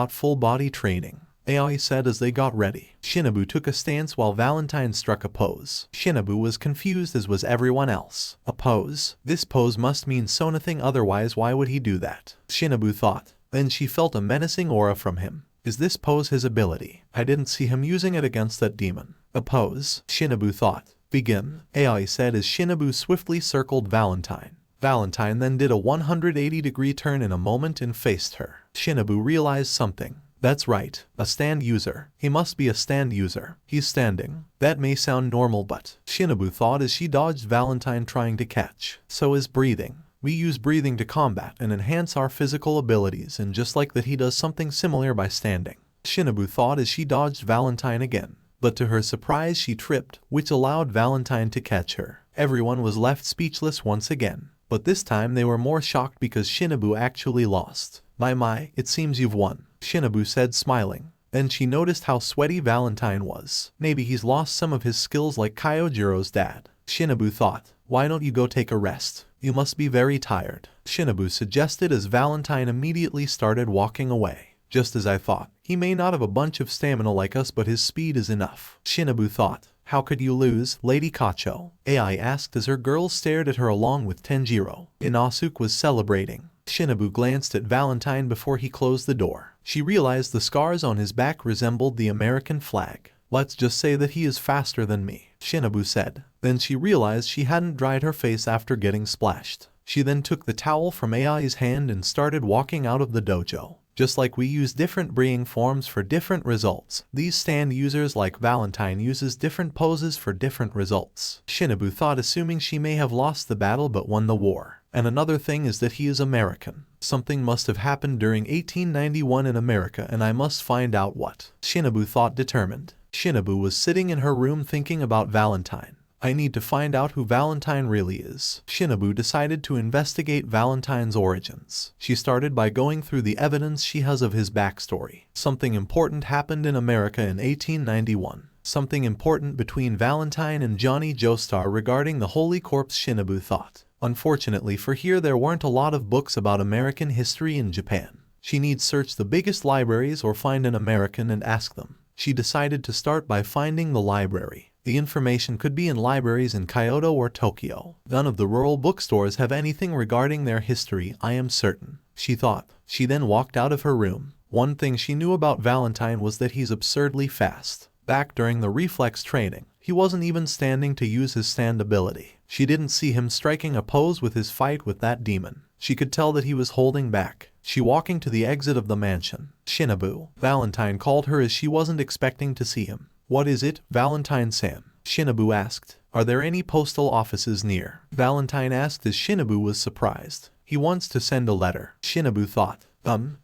full body training. Aoi said as they got ready. Shinobu took a stance while Valentine struck a pose. Shinobu was confused as was everyone else. A pose? This pose must mean so nothing, otherwise why would he do that? Shinobu thought. Then she felt a menacing aura from him. Is this pose his ability? I didn't see him using it against that demon. A pose? Shinobu thought. Begin, Aoi said as Shinobu swiftly circled Valentine. Valentine then did a 180-degree turn in a moment and faced her. Shinobu realized something. That's right, a stand user. He must be a stand user. He's standing. That may sound normal, but Shinobu thought as she dodged Valentine trying to catch. So is breathing. We use breathing to combat and enhance our physical abilities, and just like that he does something similar by standing. Shinobu thought as she dodged Valentine again. But to her surprise she tripped, which allowed Valentine to catch her. Everyone was left speechless once again. But this time they were more shocked because Shinobu actually lost. My, it seems you've won, Shinobu said smiling. Then she noticed how sweaty Valentine was. Maybe he's lost some of his skills like Kyojiro's dad. Shinobu thought, why don't you go take a rest? You must be very tired, Shinobu suggested as Valentine immediately started walking away. Just as I thought. He may not have a bunch of stamina like us, but his speed is enough, Shinobu thought. How could you lose, Lady Kacho? Ai asked as her girls stared at her along with Tanjiro. Inosuke was celebrating. Shinobu glanced at Valentine before he closed the door. She realized the scars on his back resembled the American flag. Let's just say that he is faster than me, Shinobu said. Then she realized she hadn't dried her face after getting splashed. She then took the towel from Ai's hand and started walking out of the dojo. Just like we use different breathing forms for different results, these stand users like Valentine uses different poses for different results. Shinobu thought, assuming she may have lost the battle but won the war. And another thing is that he is American. Something must have happened during 1891 in America and I must find out what. Shinobu thought, determined. Shinobu was sitting in her room thinking about Valentine. I need to find out who Valentine really is. Shinobu decided to investigate Valentine's origins. She started by going through the evidence she has of his backstory. Something important happened in America in 1891. Something important between Valentine and Johnny Joestar regarding the Holy Corpse, Shinobu thought. Unfortunately for here, there weren't a lot of books about American history in Japan. She needs search the biggest libraries or find an American and ask them. She decided to start by finding the library. The information could be in libraries in Kyoto or Tokyo. None of the rural bookstores have anything regarding their history, I am certain, she thought. She then walked out of her room. One thing she knew about Valentine was that he's absurdly fast. Back during the reflex training, he wasn't even standing to use his stand ability. She didn't see him striking a pose with his fight with that demon. She could tell that he was holding back. She walking to the exit of the mansion. Shinobu. Valentine called her as she wasn't expecting to see him. What is it, Valentine-san? Shinobu asked. Are there any postal offices near? Valentine asked as Shinobu was surprised. He wants to send a letter. Shinobu thought.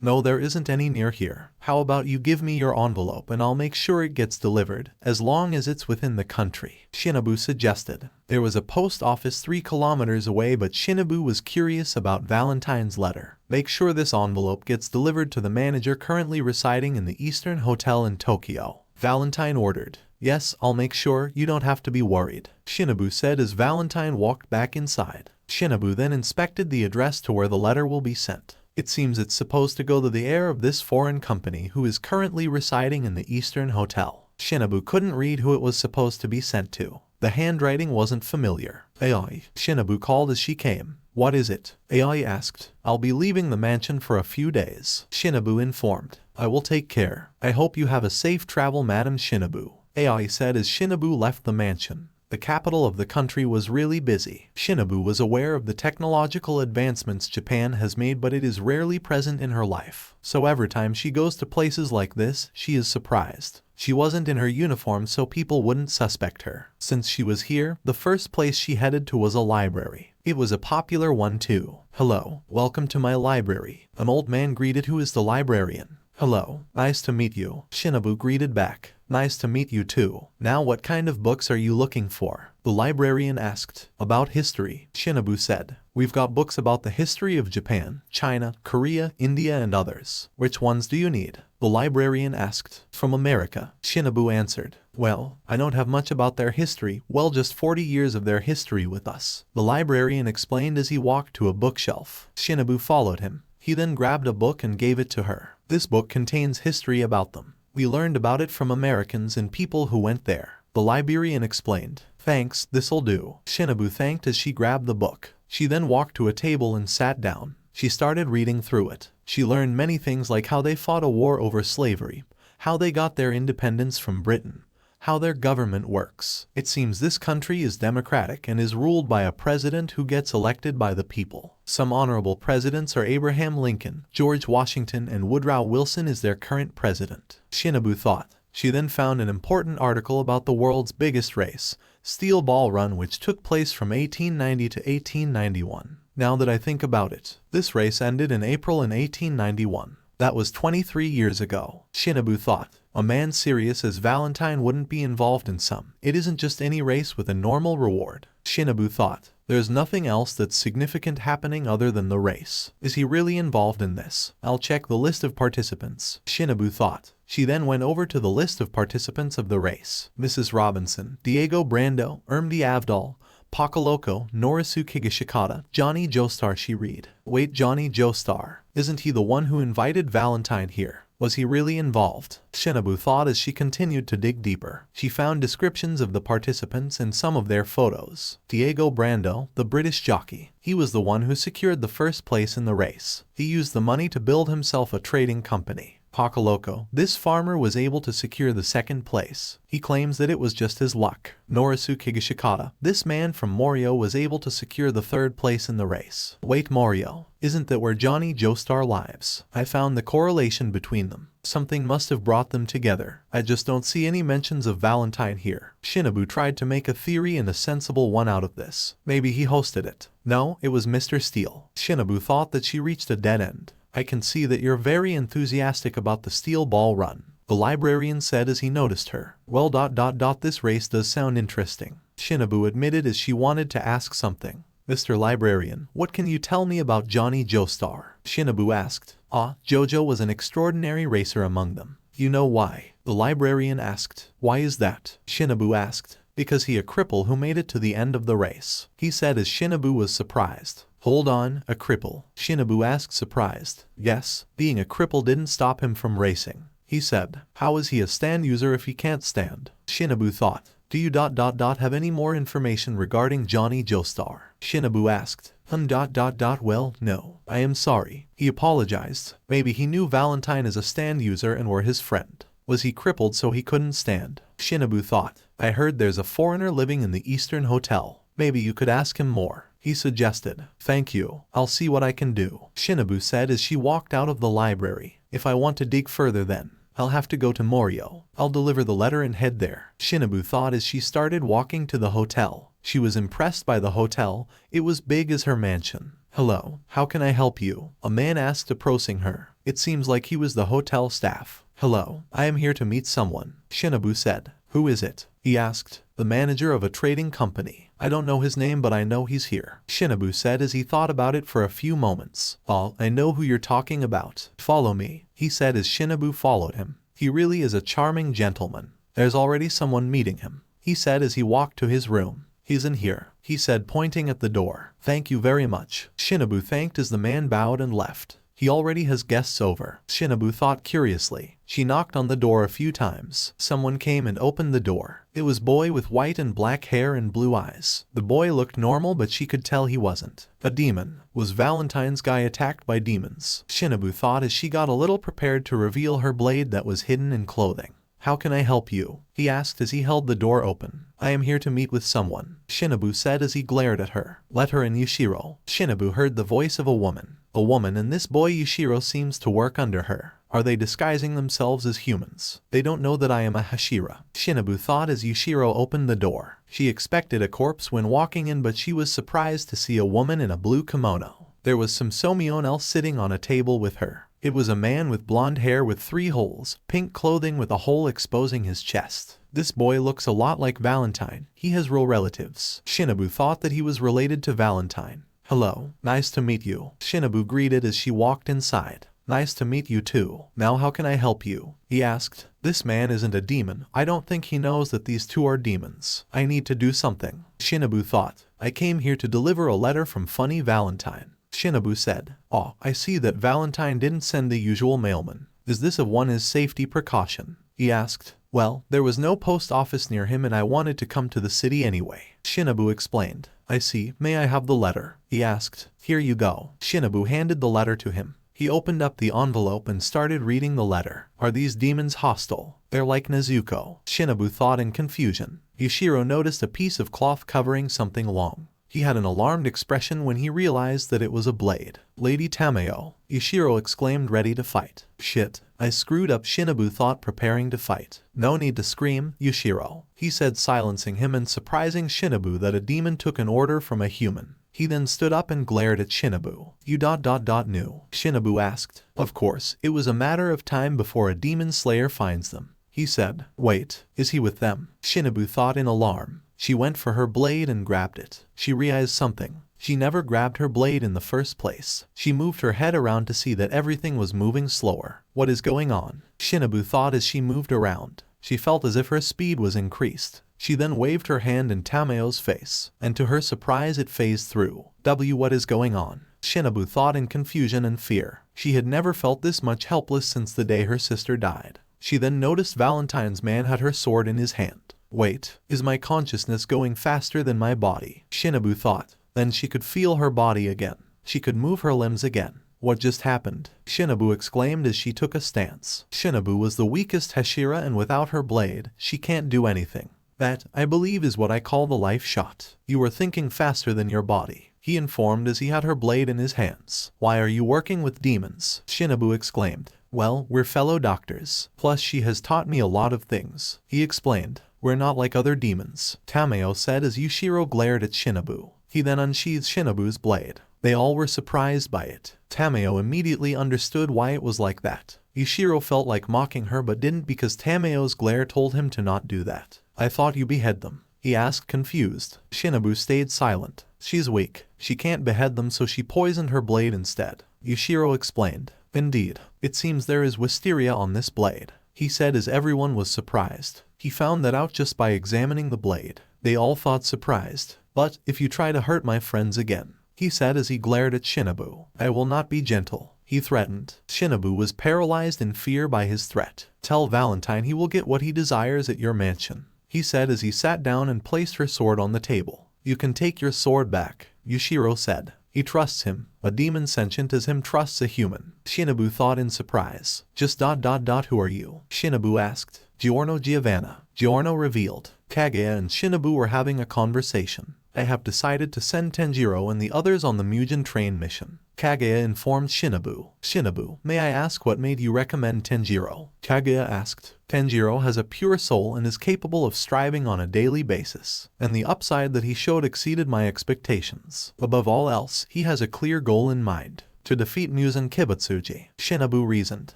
No, there isn't any near here. How about you give me your envelope and I'll make sure it gets delivered, as long as it's within the country, Shinobu suggested. There was a post office 3 kilometers away, but Shinobu was curious about Valentine's letter. Make sure this envelope gets delivered to the manager currently residing in the Eastern Hotel in Tokyo, Valentine ordered. Yes, I'll make sure, you don't have to be worried, Shinobu said as Valentine walked back inside. Shinobu then inspected the address to where the letter will be sent. It seems it's supposed to go to the heir of this foreign company who is currently residing in the Eastern Hotel. Shinobu couldn't read who it was supposed to be sent to. The handwriting wasn't familiar. Ai, Shinobu called as she came. What is it? Ai asked. I'll be leaving the mansion for a few days, Shinobu informed. I will take care. I hope you have a safe travel, Madam Shinobu, Ai said as Shinobu left the mansion. The capital of the country was really busy. Shinobu was aware of the technological advancements Japan has made, but it is rarely present in her life. So every time she goes to places like this, she is surprised. She wasn't in her uniform, so people wouldn't suspect her. Since she was here, the first place she headed to was a library. It was a popular one too. Hello, welcome to my library, an old man greeted who is the librarian. Hello, nice to meet you, Shinobu greeted back. Nice to meet you too. Now what kind of books are you looking for? The librarian asked. About history, Shinobu said. We've got books about the history of Japan, China, Korea, India and others. Which ones do you need? The librarian asked. From America, Shinobu answered. Well, I don't have much about their history, well just 40 years of their history with us, the librarian explained as he walked to a bookshelf. Shinobu followed him. He then grabbed a book and gave it to her. This book contains history about them. We learned about it from Americans and people who went there. The librarian explained. Thanks, this'll do. Shinobu thanked as she grabbed the book. She then walked to a table and sat down. She started reading through it. She learned many things like how they fought a war over slavery, how they got their independence from Britain, how their government works. It seems this country is democratic and is ruled by a president who gets elected by the people. Some honorable presidents are Abraham Lincoln, George Washington, and Woodrow Wilson is their current president. Shinobu thought. She then found an important article about the world's biggest race, Steel Ball Run, which took place from 1890 to 1891. Now that I think about it, this race ended in April in 1891. That was 23 years ago. Shinobu thought. A man serious as Valentine wouldn't be involved in some. It isn't just any race with a normal reward. Shinobu thought. There's nothing else that's significant happening other than the race. Is he really involved in this? I'll check the list of participants. Shinobu thought. She then went over to the list of participants of the race. Mrs. Robinson, Diego Brando, Ermdi Avdol, Pakaloco, Norisuke Higashikata, Johnny Joestar. She read. Wait, Johnny Joestar. Isn't he the one who invited Valentine here? Was he really involved? Shinobu thought as she continued to dig deeper. She found descriptions of the participants and some of their photos. Diego Brando, the British jockey. He was the one who secured the first place in the race. He used the money to build himself a trading company. Pakaloco, this farmer was able to secure the second place. He claims that it was just his luck. Norisuke Higashikata, this man from Morio was able to secure the third place in the race. Wait, Morio, isn't that where Johnny Joestar lives? I found the correlation between them. Something must have brought them together. I just don't see any mentions of Valentine here. Shinobu tried to make a theory and a sensible one out of this. Maybe he hosted it. No, it was Mr. Steele. Shinobu thought that she reached a dead end. I can see that you're very enthusiastic about the Steel Ball Run, the librarian said as he noticed her. Well, this race does sound interesting. Shinobu admitted as she wanted to ask something. Mr. Librarian, what can you tell me about Johnny Joestar? Shinobu asked. Jojo was an extraordinary racer among them. You know why? The librarian asked. Why is that? Shinobu asked. Because he a cripple who made it to the end of the race, he said as Shinobu was surprised. Hold on, a cripple? Shinobu asked surprised. Yes, being a cripple didn't stop him from racing. He said, how is he a stand user if he can't stand? Shinobu thought. Do you have any more information regarding Johnny Joestar? Shinobu asked. Well, no. I am sorry. He apologized. Maybe he knew Valentine as a stand user and were his friend. Was he crippled so he couldn't stand? Shinobu thought. I heard there's a foreigner living in the Eastern Hotel. Maybe you could ask him more. He suggested. Thank you. I'll see what I can do. Shinobu said as she walked out of the library. If I want to dig further then, I'll have to go to Morio. I'll deliver the letter and head there. Shinobu thought as she started walking to the hotel. She was impressed by the hotel. It was big as her mansion. Hello, how can I help you? A man asked approaching her. It seems like he was the hotel staff. Hello, I am here to meet someone. Shinobu said. Who is it? He asked. The manager of a trading company. I don't know his name but I know he's here. Shinobu said as he thought about it for a few moments. I know who you're talking about. Follow me, he said as Shinobu followed him. He really is a charming gentleman. There's already someone meeting him, he said as he walked to his room. He's in here, he said pointing at the door. Thank you very much. Shinobu thanked as the man bowed and left. He already has guests over, Shinobu thought curiously. She knocked on the door a few times. Someone came and opened the door. It was a boy with white and black hair and blue eyes. The boy looked normal but she could tell he wasn't. A demon. Was Valentine's guy attacked by demons? Shinobu thought as she got a little prepared to reveal her blade that was hidden in clothing. How can I help you? He asked as he held the door open. I am here to meet with someone, Shinobu said as he glared at her. Let her in, Yushiro. Shinobu heard the voice of a woman. A woman, and this boy Yushiro seems to work under her. Are they disguising themselves as humans? They don't know that I am a Hashira, Shinobu thought as Yushiro opened the door. She expected a corpse when walking in but she was surprised to see a woman in a blue kimono. There was some someone else sitting on a table with her. It was a man with blonde hair with 3 holes, pink clothing with a hole exposing his chest. This boy looks a lot like Valentine. He has real relatives. Shinobu thought that he was related to Valentine. Hello, nice to meet you, Shinobu greeted as she walked inside. Nice to meet you too. Now how can I help you? He asked. This man isn't a demon. I don't think he knows that these two are demons. I need to do something. Shinobu thought. I came here to deliver a letter from Funny Valentine. Shinobu said. I see that Valentine didn't send the usual mailman. Is this of his safety precaution? he asked. Well, there was no post office near him and I wanted to come to the city anyway, Shinobu explained. I see, may I have the letter? He asked. Here you go. Shinobu handed the letter to him. He opened up the envelope and started reading the letter. Are these demons hostile? They're like Nezuko, Shinobu thought in confusion. Yushiro noticed a piece of cloth covering something long. He had an alarmed expression when he realized that it was a blade. Lady Tameo, Yushiro exclaimed, ready to fight. Shit, I screwed up, Shinobu thought, preparing to fight. No need to scream, Yushiro, he said, silencing him and surprising Shinobu that a demon took an order from a human. He then stood up and glared at Shinobu. You knew? Shinobu asked. Of course, it was a matter of time before a demon slayer finds them, he said. Wait, is he with them? Shinobu thought in alarm. She went for her blade and grabbed it. She realized something. She never grabbed her blade in the first place. She moved her head around to see that everything was moving slower. What is going on? Shinobu thought as she moved around. She felt as if her speed was increased. She then waved her hand in Tameo's face, and to her surprise it phased through. What is going on? Shinobu thought in confusion and fear. She had never felt this much helpless since the day her sister died. She then noticed Valentine's man had her sword in his hand. Wait, is my consciousness going faster than my body? Shinobu thought. Then she could feel her body again. She could move her limbs again. What just happened? Shinobu exclaimed as she took a stance. Shinobu was the weakest Hashira and without her blade, she can't do anything. That, I believe, is what I call the life shot. You were thinking faster than your body, he informed as he had her blade in his hands. Why are you working with demons? Shinobu exclaimed. Well, we're fellow doctors. Plus she has taught me a lot of things, he explained. We're not like other demons, Tameo said as Yushiro glared at Shinobu. He then unsheathed Shinobu's blade. They all were surprised by it. Tameo immediately understood why it was like that. Yushiro felt like mocking her but didn't because Tameo's glare told him to not do that. I thought you behead them, he asked, confused. Shinobu stayed silent. She's weak. She can't behead them, so she poisoned her blade instead, Yushiro explained. Indeed, it seems there is wisteria on this blade, he said as everyone was surprised. He found that out just by examining the blade. They all thought surprised. But if you try to hurt my friends again, he said as he glared at Shinobu, I will not be gentle, he threatened. Shinobu was paralyzed in fear by his threat. Tell Valentine he will get what he desires at your mansion, he said as he sat down and placed her sword on the table. You can take your sword back, Yushiro said. He trusts him. A demon sentient as him trusts a human, Shinobu thought in surprise. Just ... who are you? Shinobu asked. Giorno, Giovanna, Giorno revealed. Kaguya and Shinobu were having a conversation. I have decided to send Tanjiro and the others on the Mugen Train mission, Kaguya informed Shinobu. Shinobu, may I ask what made you recommend Tanjiro? Kaguya asked. Tanjiro has a pure soul and is capable of striving on a daily basis, and the upside that he showed exceeded my expectations. Above all else, he has a clear goal in mind. To defeat Mugen Kibutsuji, Shinobu reasoned.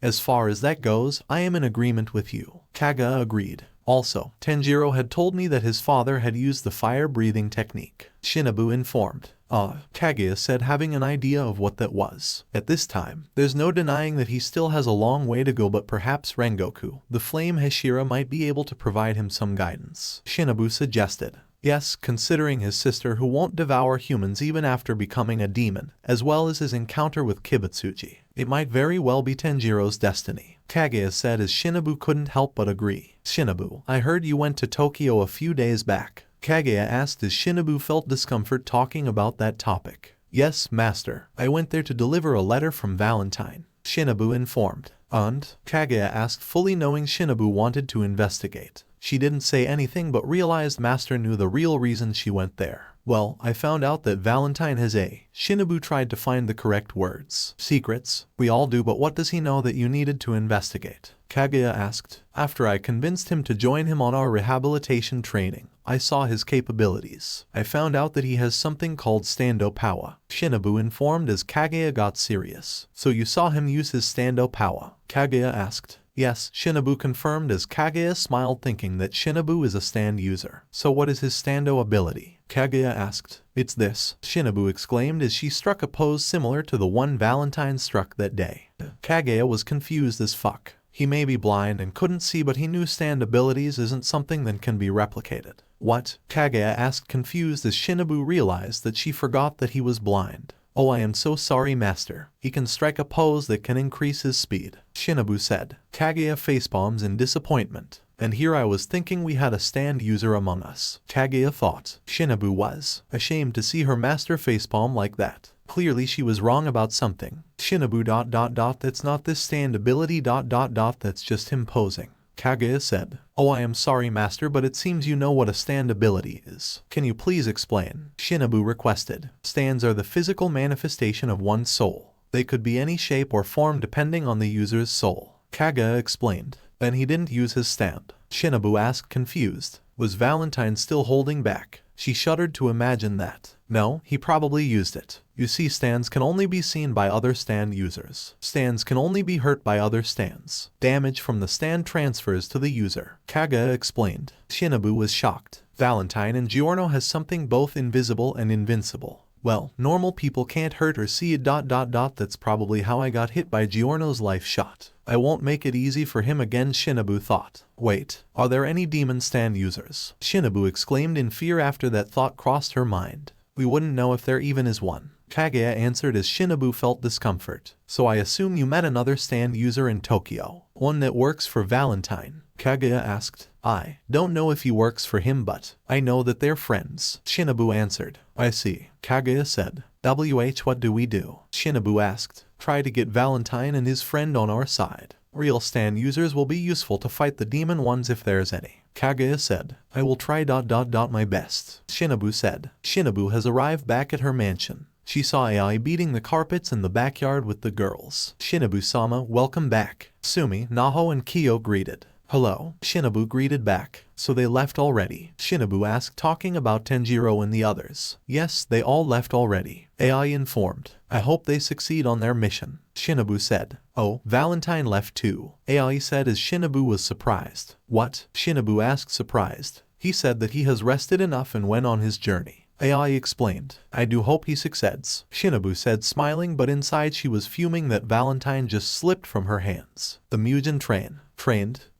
As far as that goes, I am in agreement with you, Kaguya agreed. Also, Tanjiro had told me that his father had used the fire-breathing technique, Shinobu informed. Kaguya said, having an idea of what that was. At this time, there's no denying that he still has a long way to go, but perhaps Rengoku, the flame Hashira, might be able to provide him some guidance, Shinobu suggested. Yes, considering his sister who won't devour humans even after becoming a demon, as well as his encounter with Kibutsuji, it might very well be Tanjiro's destiny, Kaguya said as Shinobu couldn't help but agree. Shinobu, I heard you went to Tokyo a few days back, Kaguya asked as Shinobu felt discomfort talking about that topic. Yes, master. I went there to deliver a letter from Valentine, Shinobu informed. And? Kaguya asked, fully knowing Shinobu wanted to investigate. She didn't say anything but realized master knew the real reason she went there. Well, I found out that Valentine has a... Shinobu tried to find the correct words. Secrets? We all do, but what does he know that you needed to investigate? Kaguya asked. After I convinced him to join him on our rehabilitation training, I saw his capabilities. I found out that he has something called stando power, Shinobu informed as Kaguya got serious. So you saw him use his stando power? Kaguya asked. Yes, Shinobu confirmed as Kaguya smiled, thinking that Shinobu is a stand user. So what is his stando ability? Kaguya asked. It's this, Shinobu exclaimed as she struck a pose similar to the one Valentine struck that day. Kaguya was confused as fuck. He may be blind and couldn't see, but he knew stand abilities isn't something that can be replicated. What? Kaguya asked, confused as Shinobu realized that she forgot that he was blind. Oh, I am so sorry, master. He can strike a pose that can increase his speed, Shinobu said. Kaguya facepalms in disappointment. And here I was thinking we had a stand user among us. Kaguya thought. Shinobu was ashamed to see her master facepalm like that. Clearly she was wrong about something. Shinobu ... that's not this stand ability ... that's just him posing. Kaguya said. Oh, I am sorry master, but it seems you know what a stand ability is. Can you please explain? Shinobu requested. Stands are the physical manifestation of one's soul. They could be any shape or form depending on the user's soul. Kaguya explained. Then he didn't use his stand. Shinobu asked confused. Was Valentine still holding back? She shuddered to imagine that. No, he probably used it. You see, stands can only be seen by other stand users. Stands can only be hurt by other stands. Damage from the stand transfers to the user. Kaguya explained. Shinobu was shocked. Valentine and Giorno has something both invisible and invincible. Well, normal people can't hurt or see it ... that's probably how I got hit by Giorno's life shot. I won't make it easy for him again, Shinobu thought. Wait, are there any demon stand users? Shinobu exclaimed in fear after that thought crossed her mind. We wouldn't know if there even is one. Kaguya answered as Shinobu felt discomfort. So I assume you met another stand user in Tokyo. One that works for Valentine? Kaguya asked. I don't know if he works for him, but I know that they're friends. Shinobu answered. I see. Kaguya said. What do we do? Shinobu asked. Try to get Valentine and his friend on our side. Real stand users will be useful to fight the demon ones if there's any. Kaguya said. I will try ... my best. Shinobu said. Shinobu has arrived back at her mansion. She saw AI beating the carpets in the backyard with the girls. Shinobu-sama, welcome back. Sumi, Naho and Kyo greeted. Hello, Shinobu greeted back. So they left already? Shinobu asked, talking about Tanjiro and the others. Yes, they all left already. AI informed. I hope they succeed on their mission. Shinobu said. Oh, Valentine left too. AI said as Shinobu was surprised. What? Shinobu asked surprised. He said that he has rested enough and went on his journey. AI explained. I do hope he succeeds. Shinobu said smiling, but inside she was fuming that Valentine just slipped from her hands. The Mugen Train.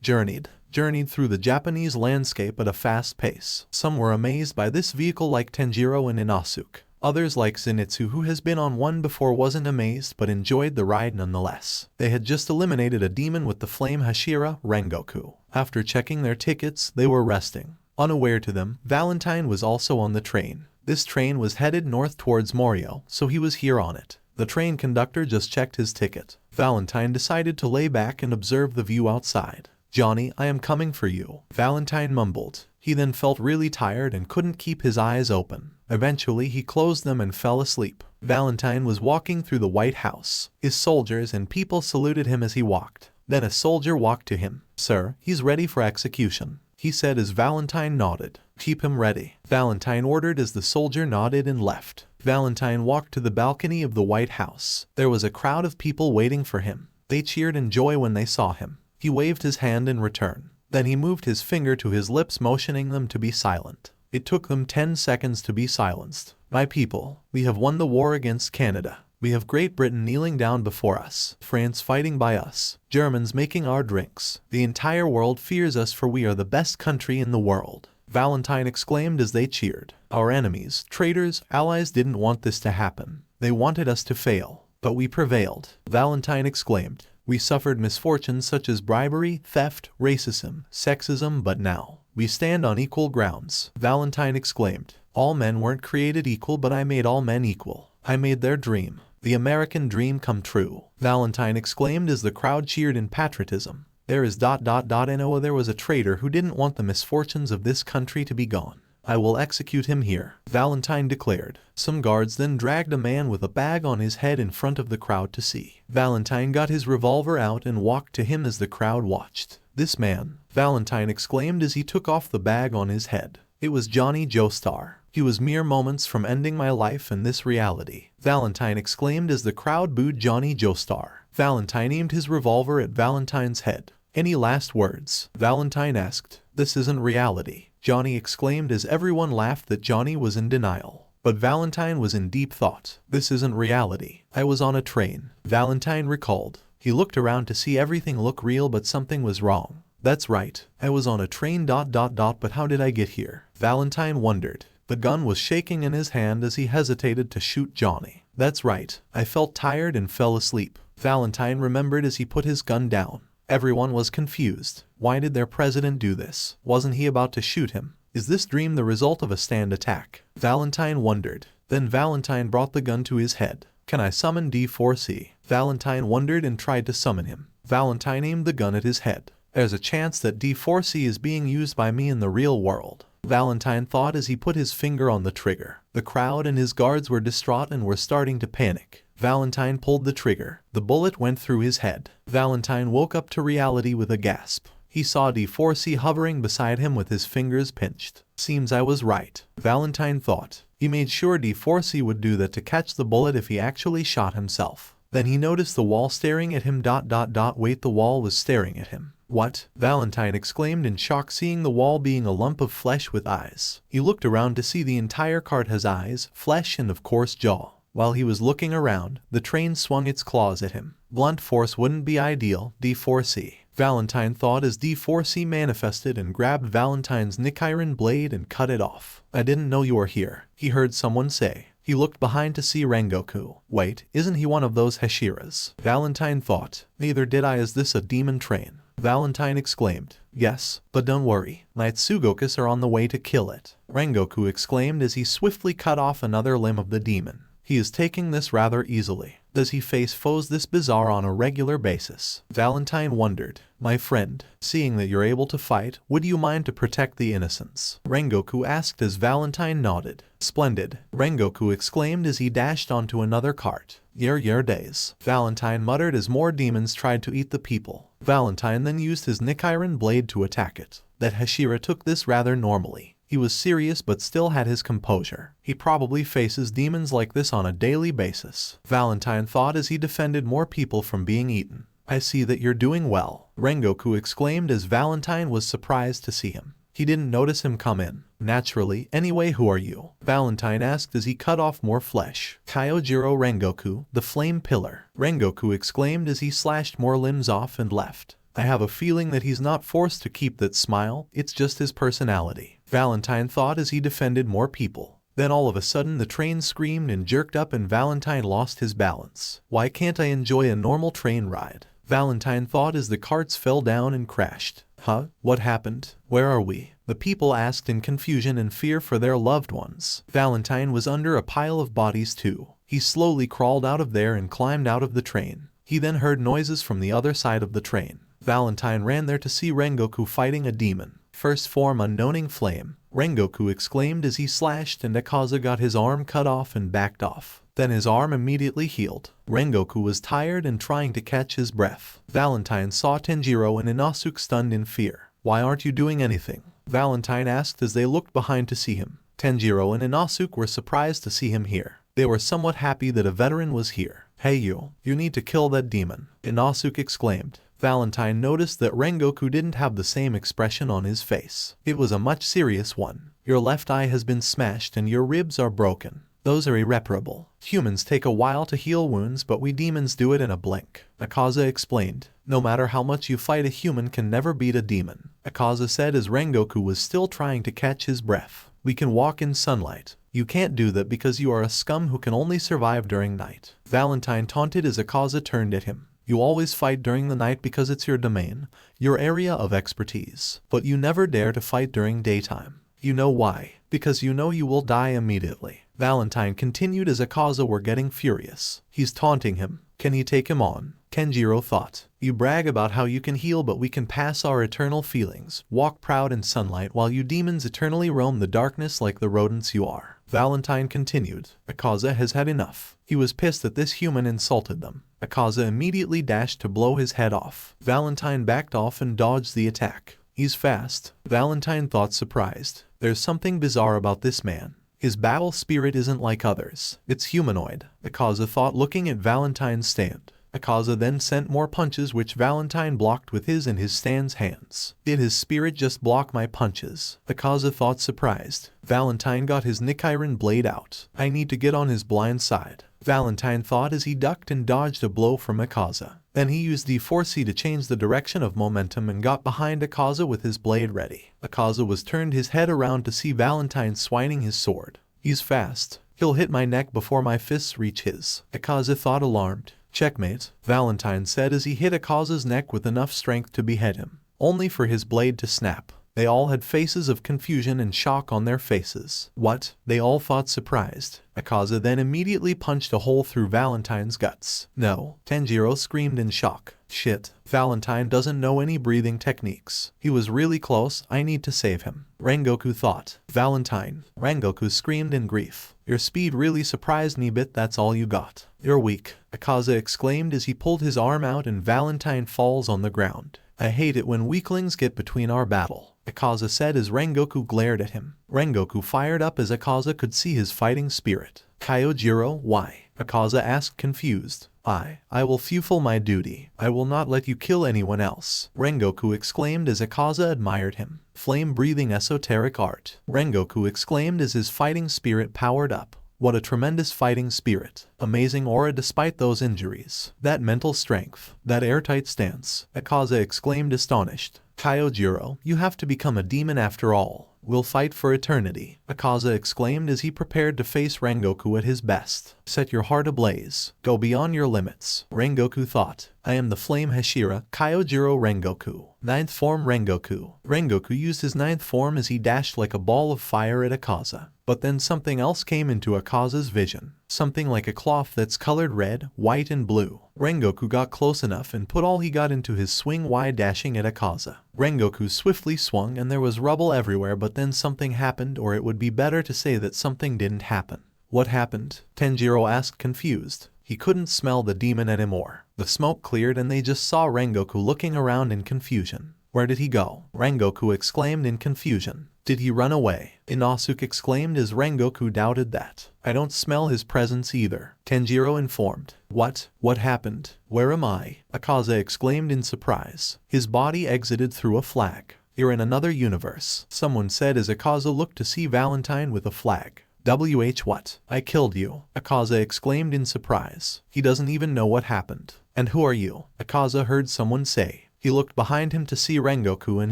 Journeyed through the Japanese landscape at a fast pace. Some were amazed by this vehicle like Tanjiro and inosuke. Others like Zenitsu, who has been on one before, wasn't amazed but enjoyed the ride nonetheless. They had just eliminated a demon with the flame Hashira, Rengoku. After checking their tickets, they were resting. Unaware to them, Valentine was also on the train. This train was headed north towards Morio, so he was here on it. The train conductor just checked his ticket. Valentine decided to lay back and observe the view outside. Johnny, I am coming for you, Valentine mumbled. He then felt really tired and couldn't keep his eyes open. Eventually he closed them and fell asleep. Valentine was walking through the White House. His soldiers and people saluted him as he walked. Then a soldier walked to him. Sir, he's ready for execution, he said as Valentine nodded. Keep him ready, Valentine ordered as the soldier nodded and left. Valentine walked to the balcony of the White House. There was a crowd of people waiting for him. They cheered in joy when they saw him. He waved his hand in return. Then he moved his finger to his lips, motioning them to be silent. It took them 10 seconds to be silenced. My people, we have won the war against Canada. We have Great Britain kneeling down before us, France fighting by us, Germans making our drinks. The entire world fears us, for we are the best country in the world. Valentine exclaimed as they cheered. Our enemies, traitors, allies didn't want this to happen. They wanted us to fail. But we prevailed, Valentine exclaimed. We suffered misfortunes such as bribery, theft, racism, sexism, but now we stand on equal grounds, Valentine exclaimed. All men weren't created equal, but I made all men equal. I made their dream, the American dream, come true, Valentine exclaimed as the crowd cheered in patriotism. There is ... and there was a traitor who didn't want the misfortunes of this country to be gone. I will execute him here, Valentine declared. Some guards then dragged a man with a bag on his head in front of the crowd to see. Valentine got his revolver out and walked to him as the crowd watched. This man, Valentine exclaimed as he took off the bag on his head. It was Johnny Joestar. He was mere moments from ending my life and this reality, Valentine exclaimed as the crowd booed Johnny Joestar. Valentine aimed his revolver at Valentine's head. Any last words? Valentine asked. This isn't reality, Johnny exclaimed as everyone laughed that Johnny was in denial. But Valentine was in deep thought. This isn't reality. I was on a train, Valentine recalled. He looked around to see everything look real, but something was wrong. That's right, I was on a train ... but how did I get here? Valentine wondered. The gun was shaking in his hand as he hesitated to shoot Johnny. That's right, I felt tired and fell asleep. Valentine remembered as he put his gun down. Everyone was confused. Why did their president do this? Wasn't he about to shoot him? Is this dream the result of a stand attack? Valentine wondered. Then Valentine brought the gun to his head. Can I summon D4C? Valentine wondered and tried to summon him. Valentine aimed the gun at his head. There's a chance that D4C is being used by me in the real world, Valentine thought as he put his finger on the trigger. The crowd and his guards were distraught and were starting to panic. Valentine pulled the trigger. The bullet went through his head. Valentine woke up to reality with a gasp. He saw D4C hovering beside him with his fingers pinched. Seems I was right, Valentine thought. He made sure D4C would do that to catch the bullet if he actually shot himself. Then he noticed the wall staring at him. Wait, the wall was staring at him. What? Valentine exclaimed in shock, seeing the wall being a lump of flesh with eyes. He looked around to see the entire cart has eyes, flesh, and of course jaw. While he was looking around, the train swung its claws at him. Blunt force wouldn't be ideal, D4C, Valentine thought as D4C manifested and grabbed Valentine's Nichiren blade and cut it off. I didn't know you were here, he heard someone say. He looked behind to see Rengoku. Wait, isn't he one of those Hashiras? Valentine thought. Neither did I. Is this a demon train? Valentine exclaimed. Yes, but don't worry. My Tsugokus are on the way to kill it, Rengoku exclaimed as he swiftly cut off another limb of the demon. He is taking this rather easily. Does he face foes this bizarre on a regular basis? Valentine wondered. My friend, seeing that you're able to fight, would you mind to protect the innocents? Rengoku asked as Valentine nodded. Splendid, Rengoku exclaimed as he dashed onto another cart. Yer days, Valentine muttered as more demons tried to eat the people. Valentine then used his Nichiren blade to attack it. That Hashira took this rather normally. He was serious but still had his composure. He probably faces demons like this on a daily basis, Valentine thought as he defended more people from being eaten. I see that you're doing well, Rengoku exclaimed as Valentine was surprised to see him. He didn't notice him come in. Naturally, anyway, who are you? Valentine asked as he cut off more flesh. Kyojiro Rengoku, the flame pillar, Rengoku exclaimed as he slashed more limbs off and left. I have a feeling that he's not forced to keep that smile, it's just his personality, Valentine thought as he defended more people. Then all of a sudden the train screamed and jerked up and Valentine lost his balance. Why can't I enjoy a normal train ride? Valentine thought as the carts fell down and crashed. Huh? What happened? Where are we? The people asked in confusion and fear for their loved ones. Valentine was under a pile of bodies too. He slowly crawled out of there and climbed out of the train. He then heard noises from the other side of the train. Valentine ran there to see Rengoku fighting a demon. First form unknowning flame, Rengoku exclaimed as he slashed and Akaza got his arm cut off and backed off. Then his arm immediately healed. Rengoku was tired and trying to catch his breath. Valentine saw Tanjiro and Inosuke stunned in fear. Why aren't you doing anything? Valentine asked as they looked behind to see him. Tanjiro and Inosuke were surprised to see him here. They were somewhat happy that a veteran was here. Hey you need to kill that demon, Inosuke exclaimed. Valentine noticed that Rengoku didn't have the same expression on his face. It was a much serious one. Your left eye has been smashed and your ribs are broken. Those are irreparable. Humans take a while to heal wounds, but we demons do it in a blink, Akaza explained. No matter how much you fight, a human can never beat a demon, Akaza said as Rengoku was still trying to catch his breath. We can walk in sunlight. You can't do that because you are a scum who can only survive during night, Valentine taunted as Akaza turned at him. You always fight during the night because it's your domain, your area of expertise, but you never dare to fight during daytime. You know why? Because you know you will die immediately, Valentine continued as Akaza were getting furious. He's taunting him. Can he take him on? Tanjiro thought. You brag about how you can heal, but we can pass our eternal feelings, walk proud in sunlight while you demons eternally roam the darkness like the rodents you are, Valentine continued. Akaza has had enough. He was pissed that this human insulted them. Akaza immediately dashed to blow his head off. Valentine backed off and dodged the attack. He's fast, Valentine thought, surprised. There's something bizarre about this man. His battle spirit isn't like others. It's humanoid, Akaza thought, looking at Valentine's stand. Akaza then sent more punches which Valentine blocked with his and his stand's hands. Did his spirit just block my punches? Akaza thought, surprised. Valentine got his Nichiren blade out. I need to get on his blind side, Valentine thought as he ducked and dodged a blow from Akaza. Then he used D4C to change the direction of momentum and got behind Akaza with his blade ready. Akaza was turned his head around to see Valentine swinging his sword. He's fast. He'll hit my neck before my fists reach his, Akaza thought, alarmed. Checkmate, Valentine said as he hit Akaza's neck with enough strength to behead him, only for his blade to snap. They all had faces of confusion and shock on their faces. What? They all thought surprised. Akaza then immediately punched a hole through Valentine's guts. No, Tanjiro screamed in shock. Shit, Valentine doesn't know any breathing techniques. He was really close, I need to save him. Rengoku thought. Valentine. Rengoku screamed in grief. Your speed really surprised me bit, that's all you got. You're weak, Akaza exclaimed as he pulled his arm out and Valentine falls on the ground. I hate it when weaklings get between our battle, Akaza said as Rengoku glared at him. Rengoku fired up as Akaza could see his fighting spirit. Kyojiro, why? Akaza asked confused. I will fulfill my duty. I will not let you kill anyone else, Rengoku exclaimed as Akaza admired him. Flame-breathing esoteric art, Rengoku exclaimed as his fighting spirit powered up. What a tremendous fighting spirit. Amazing aura despite those injuries. That mental strength. That airtight stance, Akaza exclaimed astonished. Kyojiro, you have to become a demon after all. We'll fight for eternity, Akaza exclaimed as he prepared to face Rengoku at his best. Set your heart ablaze. Go beyond your limits, Rengoku thought. I am the Flame Hashira, Kyojiro Rengoku. Ninth form Rengoku. Rengoku used his ninth form as he dashed like a ball of fire at Akaza. But then something else came into Akaza's vision. Something like a cloth that's colored red, white and blue. Rengoku got close enough and put all he got into his swing wide dashing at Akaza. Rengoku swiftly swung and there was rubble everywhere, but then something happened, or it would be better to say that something didn't happen. What happened? Tanjiro asked confused. He couldn't smell the demon anymore. The smoke cleared and they just saw Rengoku looking around in confusion. Where did he go? Rengoku exclaimed in confusion. Did he run away? Inosuke exclaimed as Rengoku doubted that. I don't smell his presence either, Tanjiro informed. What? What happened? Where am I? Akaza exclaimed in surprise. His body exited through a flag. You're in another universe, someone said as Akaza looked to see Valentine with a flag. What? I killed you, Akaza exclaimed in surprise. He doesn't even know what happened. And who are you? Akaza heard someone say. He looked behind him to see Rengoku and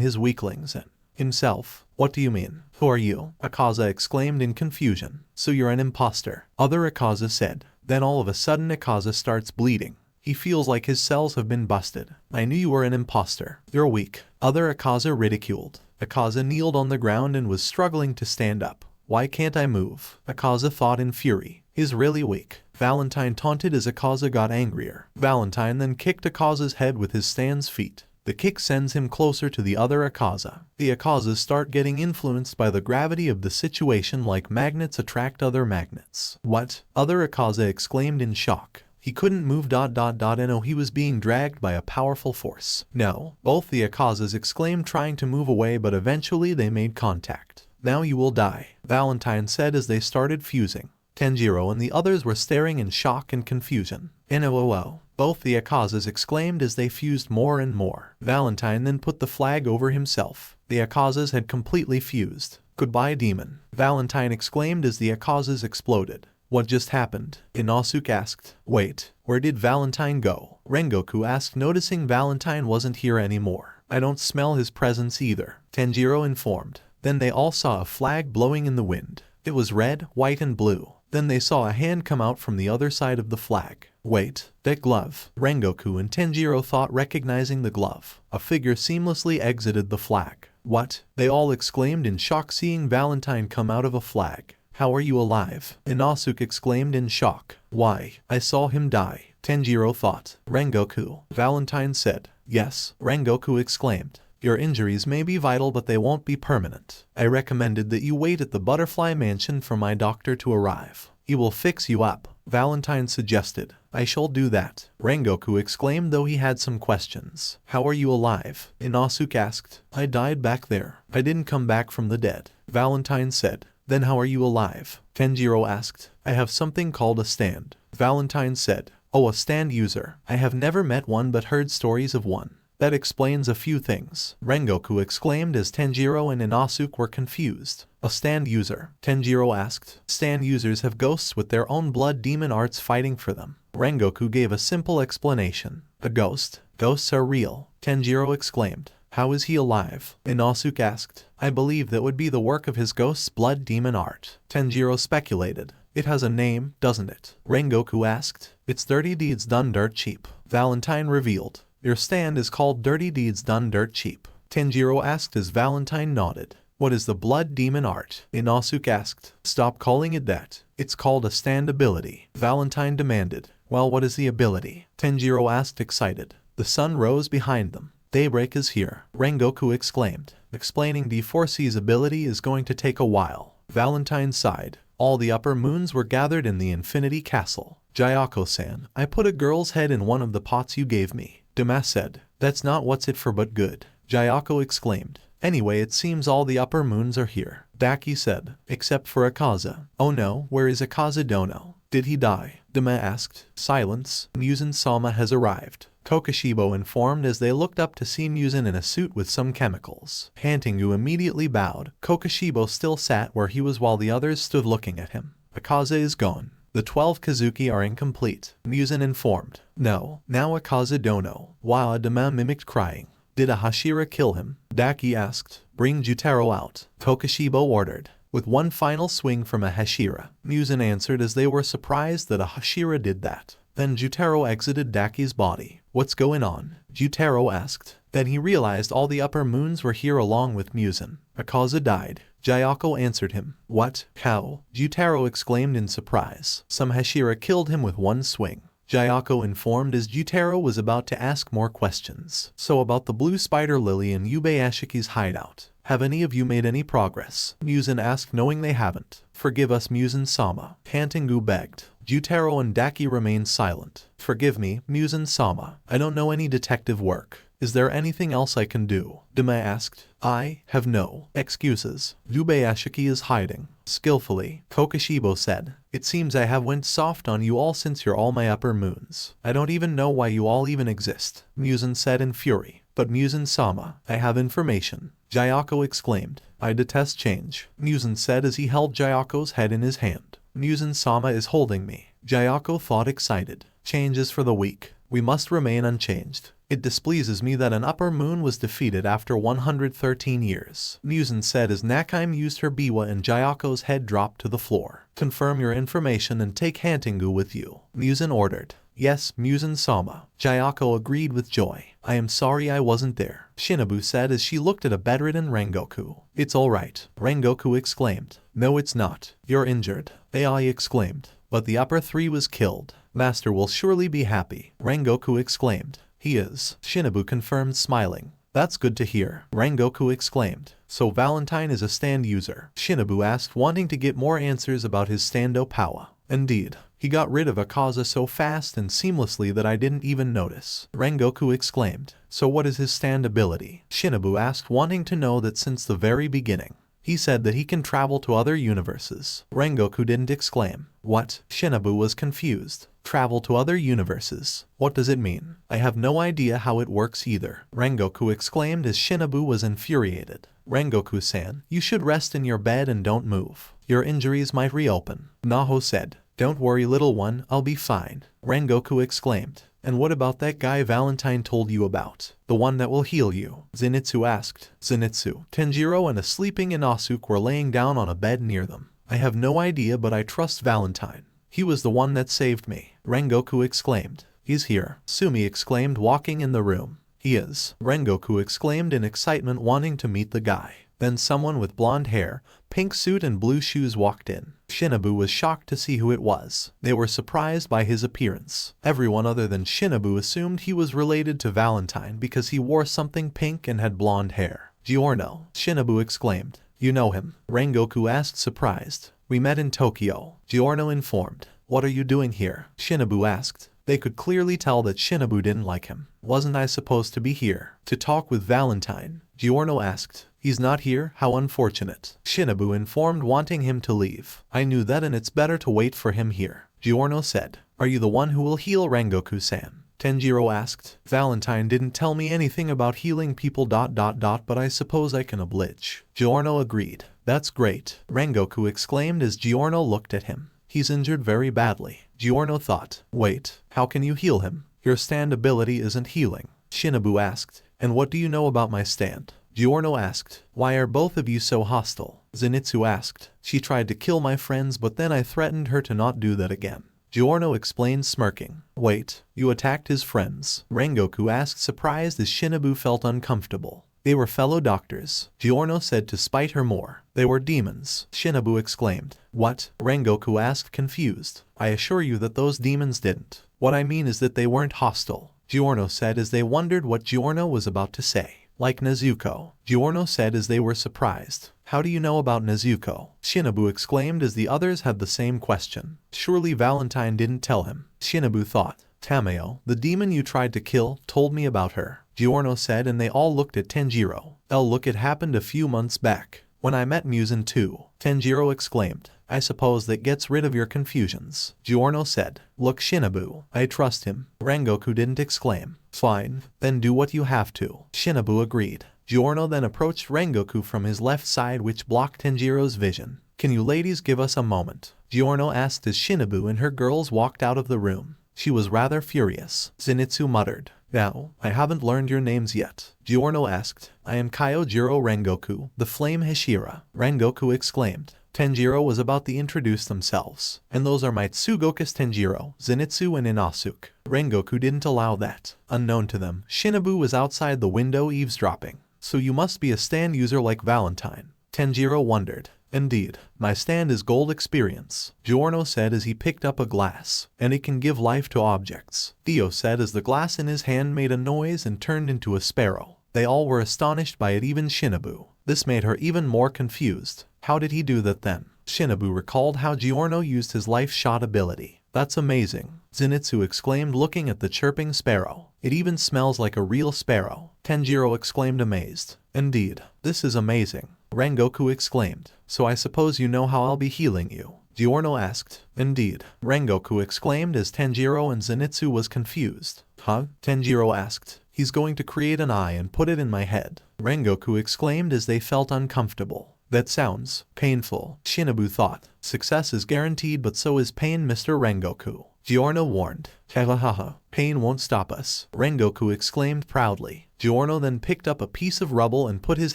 his weaklings and himself. What do you mean? Who are you? Akaza exclaimed in confusion. So you're an imposter, other Akaza said. Then all of a sudden Akaza starts bleeding. He feels like his cells have been busted. I knew you were an imposter. You're weak, other Akaza ridiculed. Akaza kneeled on the ground and was struggling to stand up. Why can't I move? Akaza thought in fury. He's really weak. Valentine taunted as Akaza got angrier. Valentine then kicked Akaza's head with his stand's feet. The kick sends him closer to the other Akaza. The Akazas start getting influenced by the gravity of the situation like magnets attract other magnets. What? Other Akaza exclaimed in shock. He couldn't move ... and he was being dragged by a powerful force. No. Both the Akazas exclaimed trying to move away, but eventually they made contact. Now you will die, Valentine said as they started fusing. Tanjiro and the others were staring in shock and confusion. NOOO. Both the Akazas exclaimed as they fused more and more. Valentine then put the flag over himself. The Akazas had completely fused. Goodbye, demon, Valentine exclaimed as the Akazas exploded. What just happened? Inosuke asked. Wait, where did Valentine go? Rengoku asked, noticing Valentine wasn't here anymore. I don't smell his presence either, Tanjiro informed. Then they all saw a flag blowing in the wind. It was red, white and blue. Then they saw a hand come out from the other side of the flag. Wait, that glove. Rengoku and Tanjiro thought, recognizing the glove. A figure seamlessly exited the flag. What? They all exclaimed in shock, seeing Valentine come out of a flag. How are you alive? Inosuke exclaimed in shock. Why, I saw him die, Tanjiro thought. Rengoku, Valentine said. Yes, Rengoku exclaimed. Your injuries may be vital, but they won't be permanent. I recommended that you wait at the Butterfly Mansion for my doctor to arrive. He will fix you up, Valentine suggested. I shall do that, Rengoku exclaimed, though he had some questions. How are you alive? Inosuke asked. I died back there. I didn't come back from the dead, Valentine said. Then how are you alive? Tanjiro asked. I have something called a stand, Valentine said. Oh, a stand user. I have never met one but heard stories of one. That explains a few things, Rengoku exclaimed as Tanjiro and Inosuke were confused. A stand user? Tanjiro asked. Stand users have ghosts with their own blood demon arts fighting for them. Rengoku gave a simple explanation. A ghost? Ghosts are real, Tanjiro exclaimed. How is he alive? Inosuke asked. I believe that would be the work of his ghost's blood demon art, Tanjiro speculated. It has a name, doesn't it? Rengoku asked. It's Dirty Deeds Done Dirt Cheap. Valentine revealed. Your stand is called Dirty Deeds Done Dirt Cheap. Tanjiro asked as Valentine nodded. What is the blood demon art? Inosuke asked. Stop calling it that. It's called a stand ability. Valentine demanded. Well, what is the ability? Tanjiro asked excited. The sun rose behind them. Daybreak is here, Rengoku exclaimed. Explaining the Foresee's ability is going to take a while. Valentine sighed. All the upper moons were gathered in the Infinity Castle. Gyako-san, I put a girl's head in one of the pots you gave me. Dama said. That's not what's it for but good. Gyako exclaimed. Anyway, it seems all the upper moons are here. Daki said. Except for Akaza. Oh no, where is Akaza Dono? Did he die? Dama asked. Silence. Mugen-sama has arrived. Kokoshibo informed as they looked up to see Mugen in a suit with some chemicals. Hantingu immediately bowed. Kokoshibo still sat where he was while the others stood looking at him. Akaza is gone. The 12 Kazuki are incomplete, Mugen informed. No, now Akaza Dono. Wow, Dama mimicked crying. Did a Hashira kill him? Daki asked. Bring Jutaro out. Kokoshibo ordered. With one final swing from a Hashira, Mugen answered as they were surprised that a Hashira did that. Then Jutaro exited Daki's body. What's going on? Jutaro asked. Then he realized all the upper moons were here along with Mugen. Akaza died. Gyako answered him. What? How? Jutaro exclaimed in surprise. Some Hashira killed him with one swing. Gyako informed as Jutaro was about to ask more questions. So about the blue spider lily in Yubayashiki's hideout. Have any of you made any progress? Mugen asked, knowing they haven't. Forgive us, Mugen-sama. Hantingu begged. Jutaro and Daki remained silent. Forgive me, Mugen-sama. I don't know any detective work. Is there anything else I can do? Dama asked. I have no excuses. Yubayashiki is hiding. Skillfully, Kokoshibo said. It seems I have went soft on you all since you're all my upper moons. I don't even know why you all even exist. Mugen said in fury. But Mugen-sama, I have information. Gyako exclaimed. I detest change. Mugen said as he held Gyako's head in his hand. Mugen-sama is holding me. Gyako thought excited. Change is for the weak. We must remain unchanged. It displeases me that an upper moon was defeated after 113 years. Mugen said as Nakaim used her biwa and Gyako's head dropped to the floor. Confirm your information and take Hantingu with you. Mugen ordered. Yes, Mugen-sama. Gyako agreed with joy. I am sorry I wasn't there. Shinobu said as she looked at a bedridden Rengoku. It's alright, Rengoku exclaimed. No it's not. You're injured. Ai exclaimed. But the upper three was killed. Master will surely be happy, Rengoku exclaimed. He is, Shinobu confirmed smiling. That's good to hear, Rengoku exclaimed. So Valentine is a stand user? Shinobu asked, wanting to get more answers about his stando power. Indeed. He got rid of Akaza so fast and seamlessly that I didn't even notice, Rengoku exclaimed. So what is his stand ability? Shinobu asked, wanting to know that since the very beginning. He said that he can travel to other universes. Rengoku didn't exclaim. What? Shinobu was confused. Travel to other universes. What does it mean? I have no idea how it works either, Rengoku exclaimed as Shinobu was infuriated. Rengoku-san, you should rest in your bed and don't move. Your injuries might reopen. Naho said. Don't worry little one, I'll be fine, Rengoku exclaimed. And what about that guy Valentine told you about? The one that will heal you? Zenitsu asked. Zenitsu. Tanjiro and a sleeping Inosuke were laying down on a bed near them. I have no idea but I trust Valentine. He was the one that saved me, Rengoku exclaimed. He's here, Sumi exclaimed walking in the room. He is, Rengoku exclaimed in excitement wanting to meet the guy. Then someone with blonde hair, pink suit and blue shoes walked in. Shinobu was shocked to see who it was. They were surprised by his appearance. Everyone other than Shinobu assumed he was related to Valentine because he wore something pink and had blonde hair. Giorno, Shinobu exclaimed. You know him? Rengoku asked surprised. We met in Tokyo, Giorno informed. What are you doing here? Shinobu asked. They could clearly tell that Shinobu didn't like him. Wasn't I supposed to be here? To talk with Valentine? Giorno asked. He's not here, how unfortunate. Shinobu informed wanting him to leave. I knew that and it's better to wait for him here. Giorno said. Are you the one who will heal Rengoku-san? Tanjiro asked. Valentine didn't tell me anything about healing people ... but I suppose I can oblige. Giorno agreed. That's great, Rengoku exclaimed as Giorno looked at him. He's injured very badly. Giorno thought. Wait, how can you heal him? Your stand ability isn't healing. Shinobu asked. And what do you know about my stand? Giorno asked. Why are both of you so hostile? Zenitsu asked. She tried to kill my friends, but then I threatened her to not do that again. Giorno explained, smirking. Wait, you attacked his friends? Rengoku asked, surprised as Shinobu felt uncomfortable. They were fellow doctors, Giorno said to spite her more. They were demons, Shinobu exclaimed. What? Rengoku asked, confused. I assure you that those demons didn't. What I mean is that they weren't hostile, Giorno said as they wondered what Giorno was about to say. Like Nezuko, Giorno said as they were surprised. How do you know about Nezuko? Shinobu exclaimed as the others had the same question. Surely Valentine didn't tell him, Shinobu thought. Tameo, the demon you tried to kill, told me about her, Giorno said, and they all looked at Tanjiro. Look, it happened a few months back, when I met Mugen too, Tanjiro exclaimed. I suppose that gets rid of your confusions, Giorno said. Look, Shinobu, I trust him, Rengoku didn't exclaim. Fine, then do what you have to, Shinobu agreed. Giorno then approached Rengoku from his left side, which blocked Tanjiro's vision. Can you ladies give us a moment? Giorno asked as Shinobu and her girls walked out of the room. She was rather furious, Zenitsu muttered. Now, I haven't learned your names yet, Giorno asked. I am Kyojiro Rengoku, the Flame Hashira, Rengoku exclaimed. Tanjiro was about to introduce themselves. And those are my Tsugokas Tanjiro, Zenitsu and Inosuke. Rengoku didn't allow that. Unknown to them, Shinobu was outside the window eavesdropping. So you must be a stand user like Valentine, Tanjiro wondered. Indeed, my stand is gold experience, Giorno said as he picked up a glass, and it can give life to objects, Dio said as the glass in his hand made a noise and turned into a sparrow. They all were astonished by it, even Shinobu. This made her even more confused. How did he do that then? Shinobu recalled how Giorno used his life shot ability. That's amazing, Zenitsu exclaimed, looking at the chirping sparrow. It even smells like a real sparrow, Tanjiro exclaimed, amazed. Indeed, this is amazing, Rengoku exclaimed. So I suppose you know how I'll be healing you, Giorno asked. Indeed, Rengoku exclaimed as Tanjiro and Zenitsu was confused. Huh? Tanjiro asked. He's going to create an eye and put it in my head, Rengoku exclaimed as they felt uncomfortable. That sounds painful, Shinobu thought. Success is guaranteed, but so is pain, Mr. Rengoku, Giorno warned. Hahaha, pain won't stop us, Rengoku exclaimed proudly. Giorno then picked up a piece of rubble and put his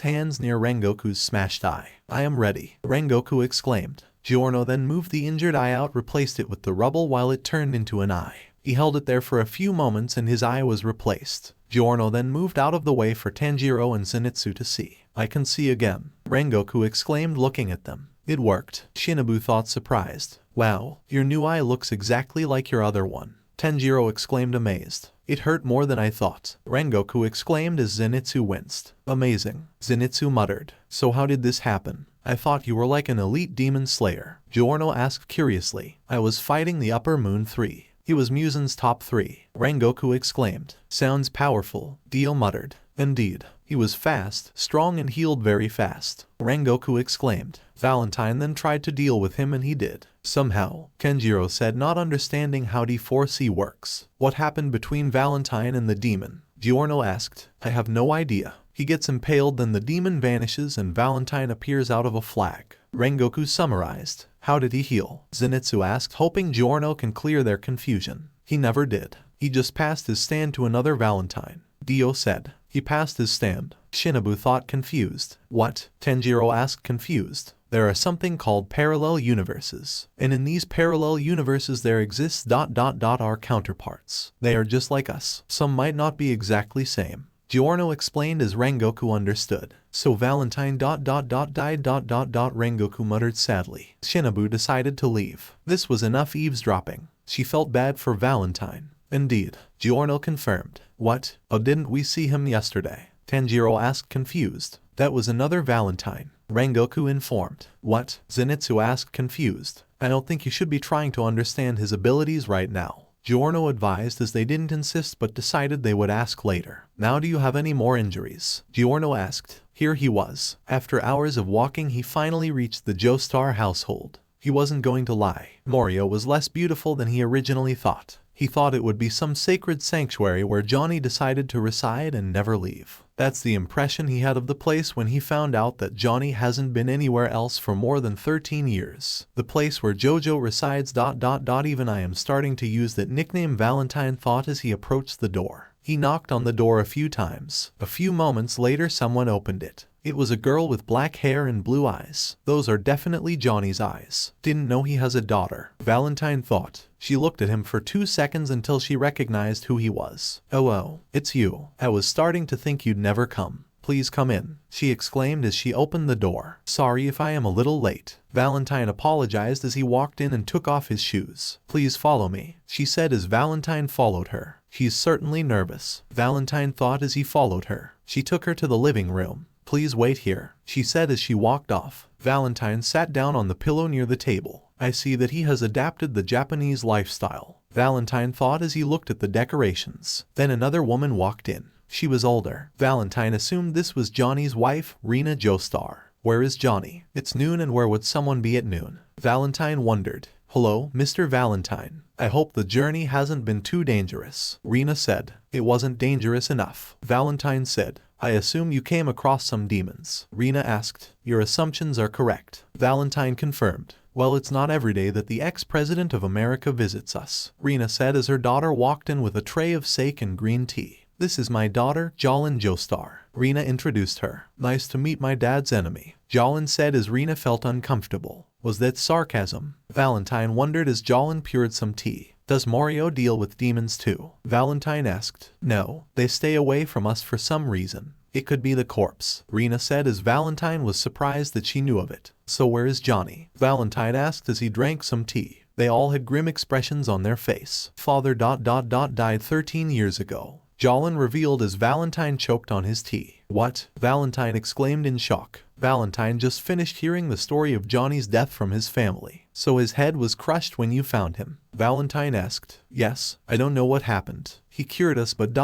hands near Rengoku's smashed eye. I am ready, Rengoku exclaimed. Giorno then moved the injured eye out, replaced it with the rubble while it turned into an eye. He held it there for a few moments and his eye was replaced. Giorno then moved out of the way for Tanjiro and Zenitsu to see. I can see again, Rengoku exclaimed, looking at them. It worked, Shinobu thought, surprised. Wow, your new eye looks exactly like your other one, Tanjiro exclaimed, amazed. It hurt more than I thought, Rengoku exclaimed as Zenitsu winced. Amazing, Zenitsu muttered. So how did this happen? I thought you were like an elite demon slayer, Giorno asked curiously. I was fighting the Upper Moon 3. He was Mugen's top 3, Rengoku exclaimed. Sounds powerful, Dio muttered. Indeed, he was fast, strong and healed very fast, Rengoku exclaimed. Valentine then tried to deal with him and he did. Somehow, Kenjiro said, not understanding how D4C works. What happened between Valentine and the demon? Giorno asked. I have no idea. He gets impaled, then the demon vanishes and Valentine appears out of a flag, Rengoku summarized. How did he heal? Zenitsu asked, hoping Giorno can clear their confusion. He never did. He just passed his stand to another Valentine, Dio said. He passed his stand, Shinobu thought, confused. What? Tanjiro asked, confused. There are something called parallel universes, and in these parallel universes there exists ... our counterparts. They are just like us. Some might not be exactly same, Giorno explained as Rengoku understood. So Valentine ... died ... Rengoku muttered sadly. Shinobu decided to leave. This was enough eavesdropping. She felt bad for Valentine. Indeed, Giorno confirmed. What? Oh, didn't we see him yesterday? Tanjiro asked, confused. That was another Valentine, Rengoku informed. What? Zenitsu asked, confused. I don't think you should be trying to understand his abilities right now, Giorno advised as they didn't insist but decided they would ask later. Now do you have any more injuries? Giorno asked. Here he was. After hours of walking he finally reached the Joestar household. He wasn't going to lie. Morio was less beautiful than he originally thought. He thought it would be some sacred sanctuary where Johnny decided to reside and never leave. That's the impression he had of the place when he found out that Johnny hasn't been anywhere else for more than 13 years. The place where Jojo resides ... Even I am starting to use that nickname, Valentine thought as he approached the door. He knocked on the door a few times. A few moments later someone opened it. It was a girl with black hair and blue eyes. Those are definitely Johnny's eyes. Didn't know he has a daughter, Valentine thought. She looked at him for 2 seconds until she recognized who he was. Oh, it's you. I was starting to think you'd never come. Please come in, she exclaimed as she opened the door. Sorry if I am a little late. Valentine apologized as he walked in and took off his shoes. Please follow me, she said as Valentine followed her. She's certainly nervous, Valentine thought as he followed her. She took her to the living room. Please wait here, she said as she walked off. Valentine sat down on the pillow near the table. I see that he has adapted the Japanese lifestyle, Valentine thought as he looked at the decorations. Then another woman walked in. She was older. Valentine assumed this was Johnny's wife, Rena Joestar. Where is Johnny? It's noon, and where would someone be at noon? Valentine wondered. Hello, Mr. Valentine. I hope the journey hasn't been too dangerous. Rena said. It wasn't dangerous enough. Valentine said. I assume you came across some demons. Rena asked. Your assumptions are correct. Valentine confirmed. Well, it's not every day that the ex-president of America visits us, Rena said as her daughter walked in with a tray of sake and green tea. This is my daughter, Jolin Joestar. Rena introduced her. Nice to meet my dad's enemy, Jolin said as Rena felt uncomfortable. Was that sarcasm? Valentine wondered as Jolin poured some tea. Does Mario deal with demons too? Valentine asked. No, they stay away from us for some reason. It could be the corpse, Rena said as Valentine was surprised that she knew of it. So where is Johnny? Valentine asked as he drank some tea. They all had grim expressions on their face. Father died 13 years ago, Jolin revealed as Valentine choked on his tea. What? Valentine exclaimed in shock. Valentine just finished hearing the story of Johnny's death from his family. So his head was crushed when you found him? Valentine asked. Yes, I don't know what happened. He cured us but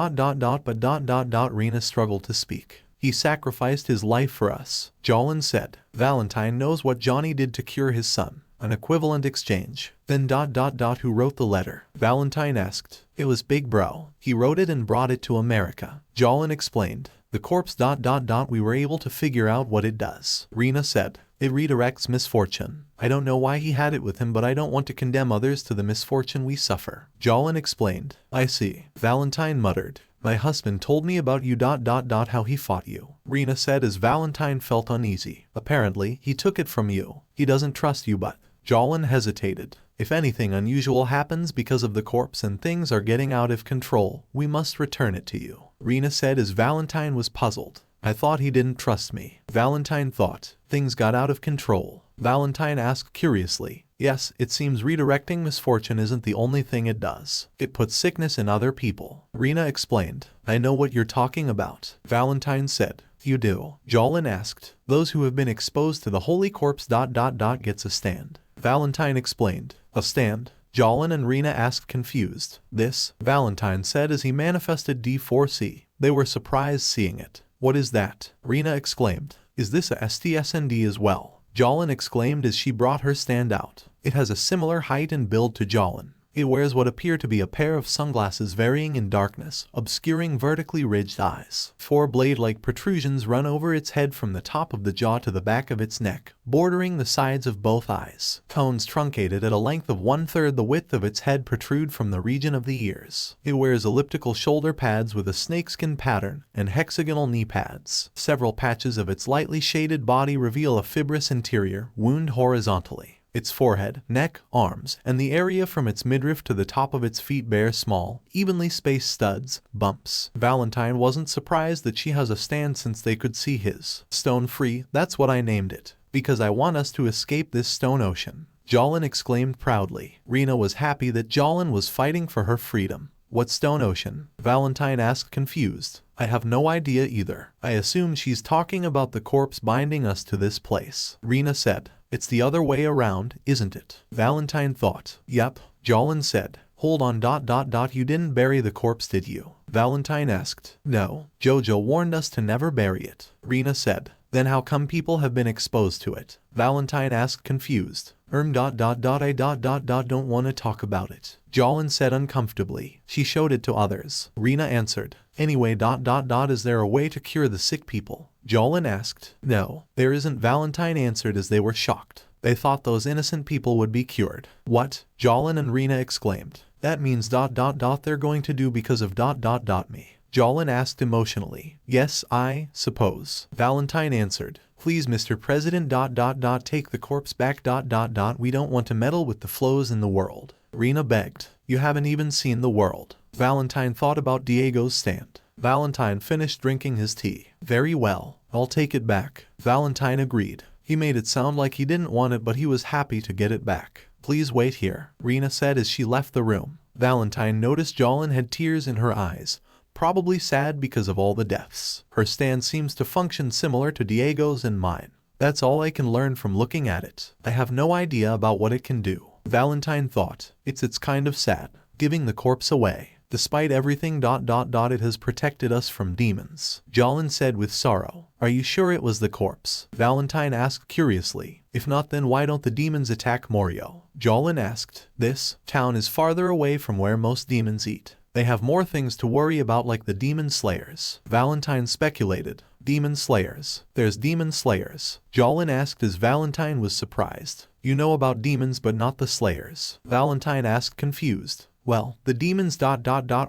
Rena struggled to speak. He sacrificed his life for us, Jolin said. Valentine knows what Johnny did to cure his son. An equivalent exchange. Then who wrote the letter? Valentine asked. It was Big Bro. He wrote it and brought it to America, Jolin explained. The corpse we were able to figure out what it does, Rena said. It redirects misfortune. I don't know why he had it with him, but I don't want to condemn others to the misfortune we suffer, Jolin explained. I see, Valentine muttered. My husband told me about you how he fought you, Rena said as Valentine felt uneasy. Apparently, he took it from you. He doesn't trust you but... Jolin hesitated. If anything unusual happens because of the corpse and things are getting out of control, we must return it to you, Rena said as Valentine was puzzled. I thought he didn't trust me, Valentine thought. Things got out of control, Valentine asked curiously. Yes, it seems redirecting misfortune isn't the only thing it does. It puts sickness in other people, Rena explained. I know what you're talking about, Valentine said. You do? Jolin asked. Those who have been exposed to the holy corpse gets a stand, Valentine explained. A stand? Jolin and Rena asked confused. This, Valentine said as he manifested D4C. They were surprised seeing it. What is that? Rena exclaimed. Is this a STSND as well? Jolin exclaimed as she brought her stand out. It has a similar height and build to Jolin. It wears what appear to be a pair of sunglasses varying in darkness, obscuring vertically ridged eyes. 4 blade-like protrusions run over its head from the top of the jaw to the back of its neck, bordering the sides of both eyes. Cones truncated at a length of 1/3 the width of its head protrude from the region of the ears. It wears elliptical shoulder pads with a snakeskin pattern and hexagonal knee pads. Several patches of its lightly shaded body reveal a fibrous interior, wound horizontally. Its forehead, neck, arms, and the area from its midriff to the top of its feet bear small, evenly spaced studs, bumps. Valentine wasn't surprised that she has a stand since they could see his. Stone free, that's what I named it. Because I want us to escape this stone ocean, Jolin exclaimed proudly. Rena was happy that Jolin was fighting for her freedom. What stone ocean? Valentine asked confused. I have no idea either. I assume she's talking about the corpse binding us to this place, Rena said. It's the other way around, isn't it? Valentine thought. Yep, Jolin said. Hold on you didn't bury the corpse, did you? Valentine asked. No, Jojo warned us to never bury it, Rena said. Then how come people have been exposed to it? Valentine asked confused. I don't want to talk about it, Jolin said uncomfortably. She showed it to others, Rena answered. Anyway is there a way to cure the sick people? Jolin asked. No, there isn't, Valentine answered as they were shocked. They thought those innocent people would be cured. What? Jolin and Rena exclaimed. That means they're going to do because of me, Jolin asked emotionally. Yes, I suppose. Valentine answered. Please, Mr. President, take the corpse back, we don't want to meddle with the flows in the world. Rena begged. You haven't even seen the world. Valentine thought about Diego's stand. Valentine finished drinking his tea. Very well, I'll take it back. Valentine agreed. He made it sound like he didn't want it, but he was happy to get it back. Please wait here, Rena said as she left the room. Valentine noticed Jolin had tears in her eyes, probably sad because of all the deaths. Her stand seems to function similar to Diego's and mine. That's all I can learn from looking at it. I have no idea about what it can do. Valentine thought. It's kind of sad, giving the corpse away. Despite everything, it has protected us from demons. Jolin said with sorrow. Are you sure it was the corpse? Valentine asked curiously. If not, then why don't the demons attack Morio? Jolin asked. This town is farther away from where most demons eat. They have more things to worry about, like the demon slayers. Valentine speculated. Demon slayers. There's demon slayers. Jolin asked as Valentine was surprised. You know about demons but not the slayers. Valentine asked confused. Well, the demons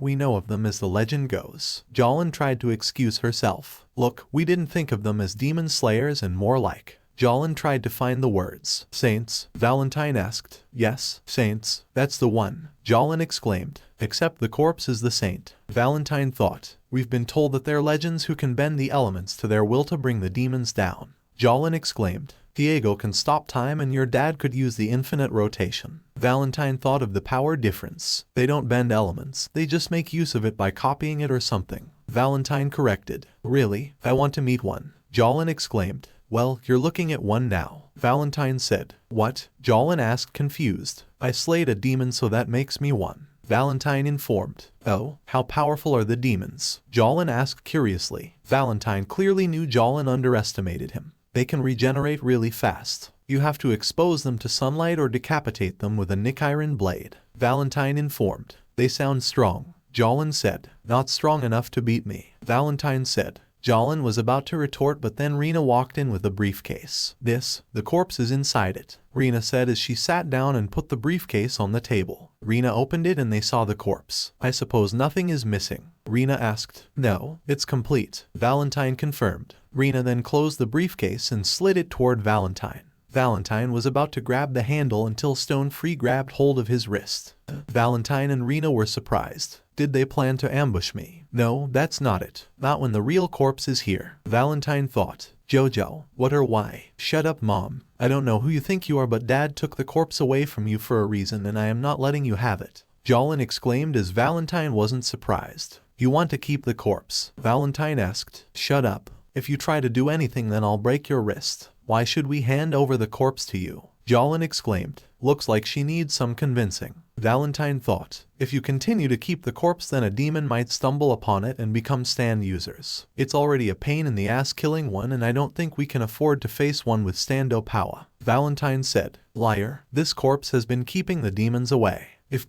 we know of them as the legend goes. Jolin tried to excuse herself. Look, we didn't think of them as demon slayers and more like. Jolin tried to find the words. Saints? Valentine asked. Yes, saints. That's the one. Jolin exclaimed. Except the corpse is the saint. Valentine thought. We've been told that they're legends who can bend the elements to their will to bring the demons down. Jolin exclaimed. Diego can stop time and your dad could use the infinite rotation. Valentine thought of the power difference. They don't bend elements, they just make use of it by copying it or something. Valentine corrected. Really? I want to meet one. Jolin exclaimed. Well, you're looking at one now. Valentine said. What? Jolin asked confused. I slayed a demon, so that makes me one. Valentine informed. Oh, how powerful are the demons? Jolin asked curiously. Valentine clearly knew Jolin underestimated him. They can regenerate really fast. You have to expose them to sunlight or decapitate them with a Nichiren blade. Valentine informed. They sound strong. Jolin said. Not strong enough to beat me. Valentine said. Jolin was about to retort, but then Rena walked in with a briefcase. The corpse is inside it, Rena said as she sat down and put the briefcase on the table. Rena opened it and they saw the corpse. I suppose nothing is missing? Rena asked. No, it's complete. Valentine confirmed. Rena then closed the briefcase and slid it toward Valentine. Valentine was about to grab the handle until Stone Free grabbed hold of his wrist. Valentine and Rena were surprised. Did they plan to ambush me? No, that's not it. Not when the real corpse is here. Valentine thought. Jojo, what or why? Shut up, Mom. I don't know who you think you are, but Dad took the corpse away from you for a reason and I am not letting you have it. Jolin exclaimed as Valentine wasn't surprised. You want to keep the corpse? Valentine asked. Shut up. If you try to do anything, then I'll break your wrist. Why should we hand over the corpse to you? Jolin exclaimed. Looks like she needs some convincing. Valentine thought. If you continue to keep the corpse, then a demon might stumble upon it and become stand users. It's already a pain in the ass killing one, and I don't think we can afford to face one with stando power. Valentine said. Liar. This corpse has been keeping the demons away. If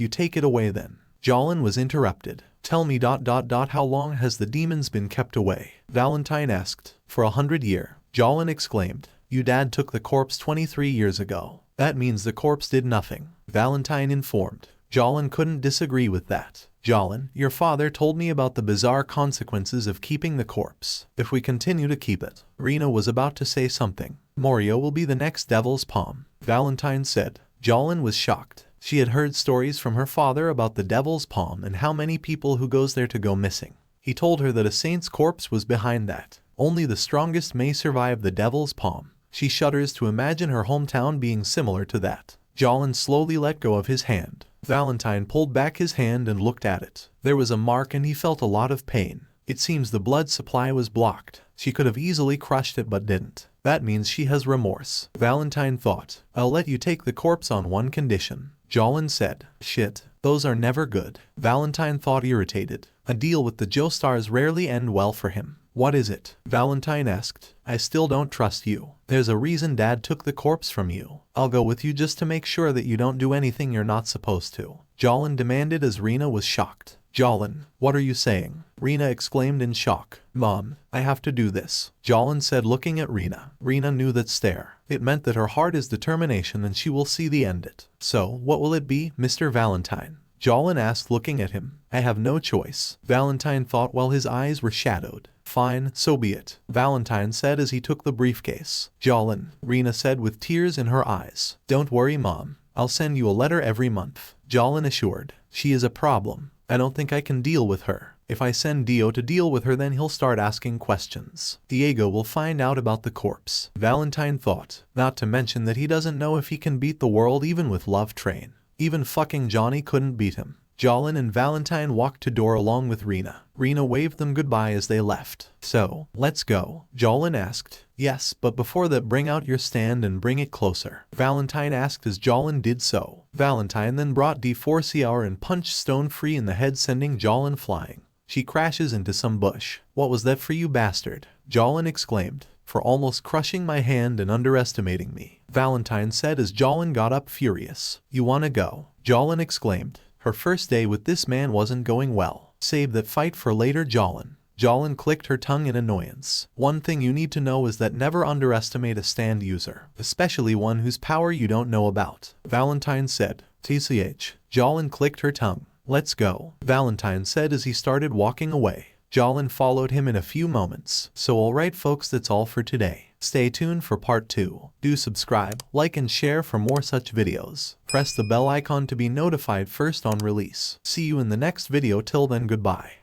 you take it away, then. Jolin was interrupted. Tell me how long has the demons been kept away? Valentine asked. For 100 years. Jolin exclaimed. Your dad took the corpse 23 years ago. That means the corpse did nothing. Valentine informed. Jolin couldn't disagree with that. Jolin, your father told me about the bizarre consequences of keeping the corpse. If we continue to keep it. Rena was about to say something. Morio will be the next devil's palm. Valentine said. Jolin was shocked. She had heard stories from her father about the devil's palm and how many people who goes there to go missing. He told her that a saint's corpse was behind that. Only the strongest may survive the devil's palm. She shudders to imagine her hometown being similar to that. Jolin slowly let go of his hand. Valentine pulled back his hand and looked at it. There was a mark and he felt a lot of pain. It seems the blood supply was blocked. She could have easily crushed it but didn't. That means she has remorse. Valentine thought. I'll let you take the corpse on one condition. Jolin said. Shit, those are never good. Valentine thought, irritated. A deal with the Joestars rarely end well for him. What is it? Valentine asked. I still don't trust you. There's a reason Dad took the corpse from you. I'll go with you just to make sure that you don't do anything you're not supposed to. Jolin demanded as Rena was shocked. Jolin, what are you saying? Rena exclaimed in shock. Mom, I have to do this. Jolin said, looking at Rena. Rena knew that stare. It meant that her heart is determination and she will see the end it. So, what will it be, Mr. Valentine? Jolin asked, looking at him. I have no choice, Valentine thought while his eyes were shadowed. Fine, so be it, Valentine said as he took the briefcase. Jolin, Rena said with tears in her eyes. Don't worry, Mom. I'll send you a letter every month, Jolin assured. She is a problem. I don't think I can deal with her. If I send Dio to deal with her, then he'll start asking questions. Diego will find out about the corpse, Valentine thought. Not to mention that he doesn't know if he can beat the world even with Love Train. Even fucking Johnny couldn't beat him. Jolin and Valentine walked to door along with Rena. Rena waved them goodbye as they left. So, let's go, Jolin asked. Yes, but before that, bring out your stand and bring it closer, Valentine asked as Jolin did so. Valentine then brought D4CR and punched Stone free in the head, sending Jolin flying. She crashes into some bush. What was that for, you bastard? Jolin exclaimed. For almost crushing my hand and underestimating me, Valentine said as Jolin got up furious. You wanna go? Jolin exclaimed. Her first day with this man wasn't going well. Save that fight for later, Jolin. Jolin clicked her tongue in annoyance. One thing you need to know is that never underestimate a stand user, especially one whose power you don't know about, Valentine said. TCH. Jolin clicked her tongue. Let's go, Valentine said as he started walking away. Jolin followed him in a few moments. So alright folks, that's all for today. Stay tuned for part 2. Do subscribe, like and share for more such videos. Press the bell icon to be notified first on release. See you in the next video. Till then, goodbye.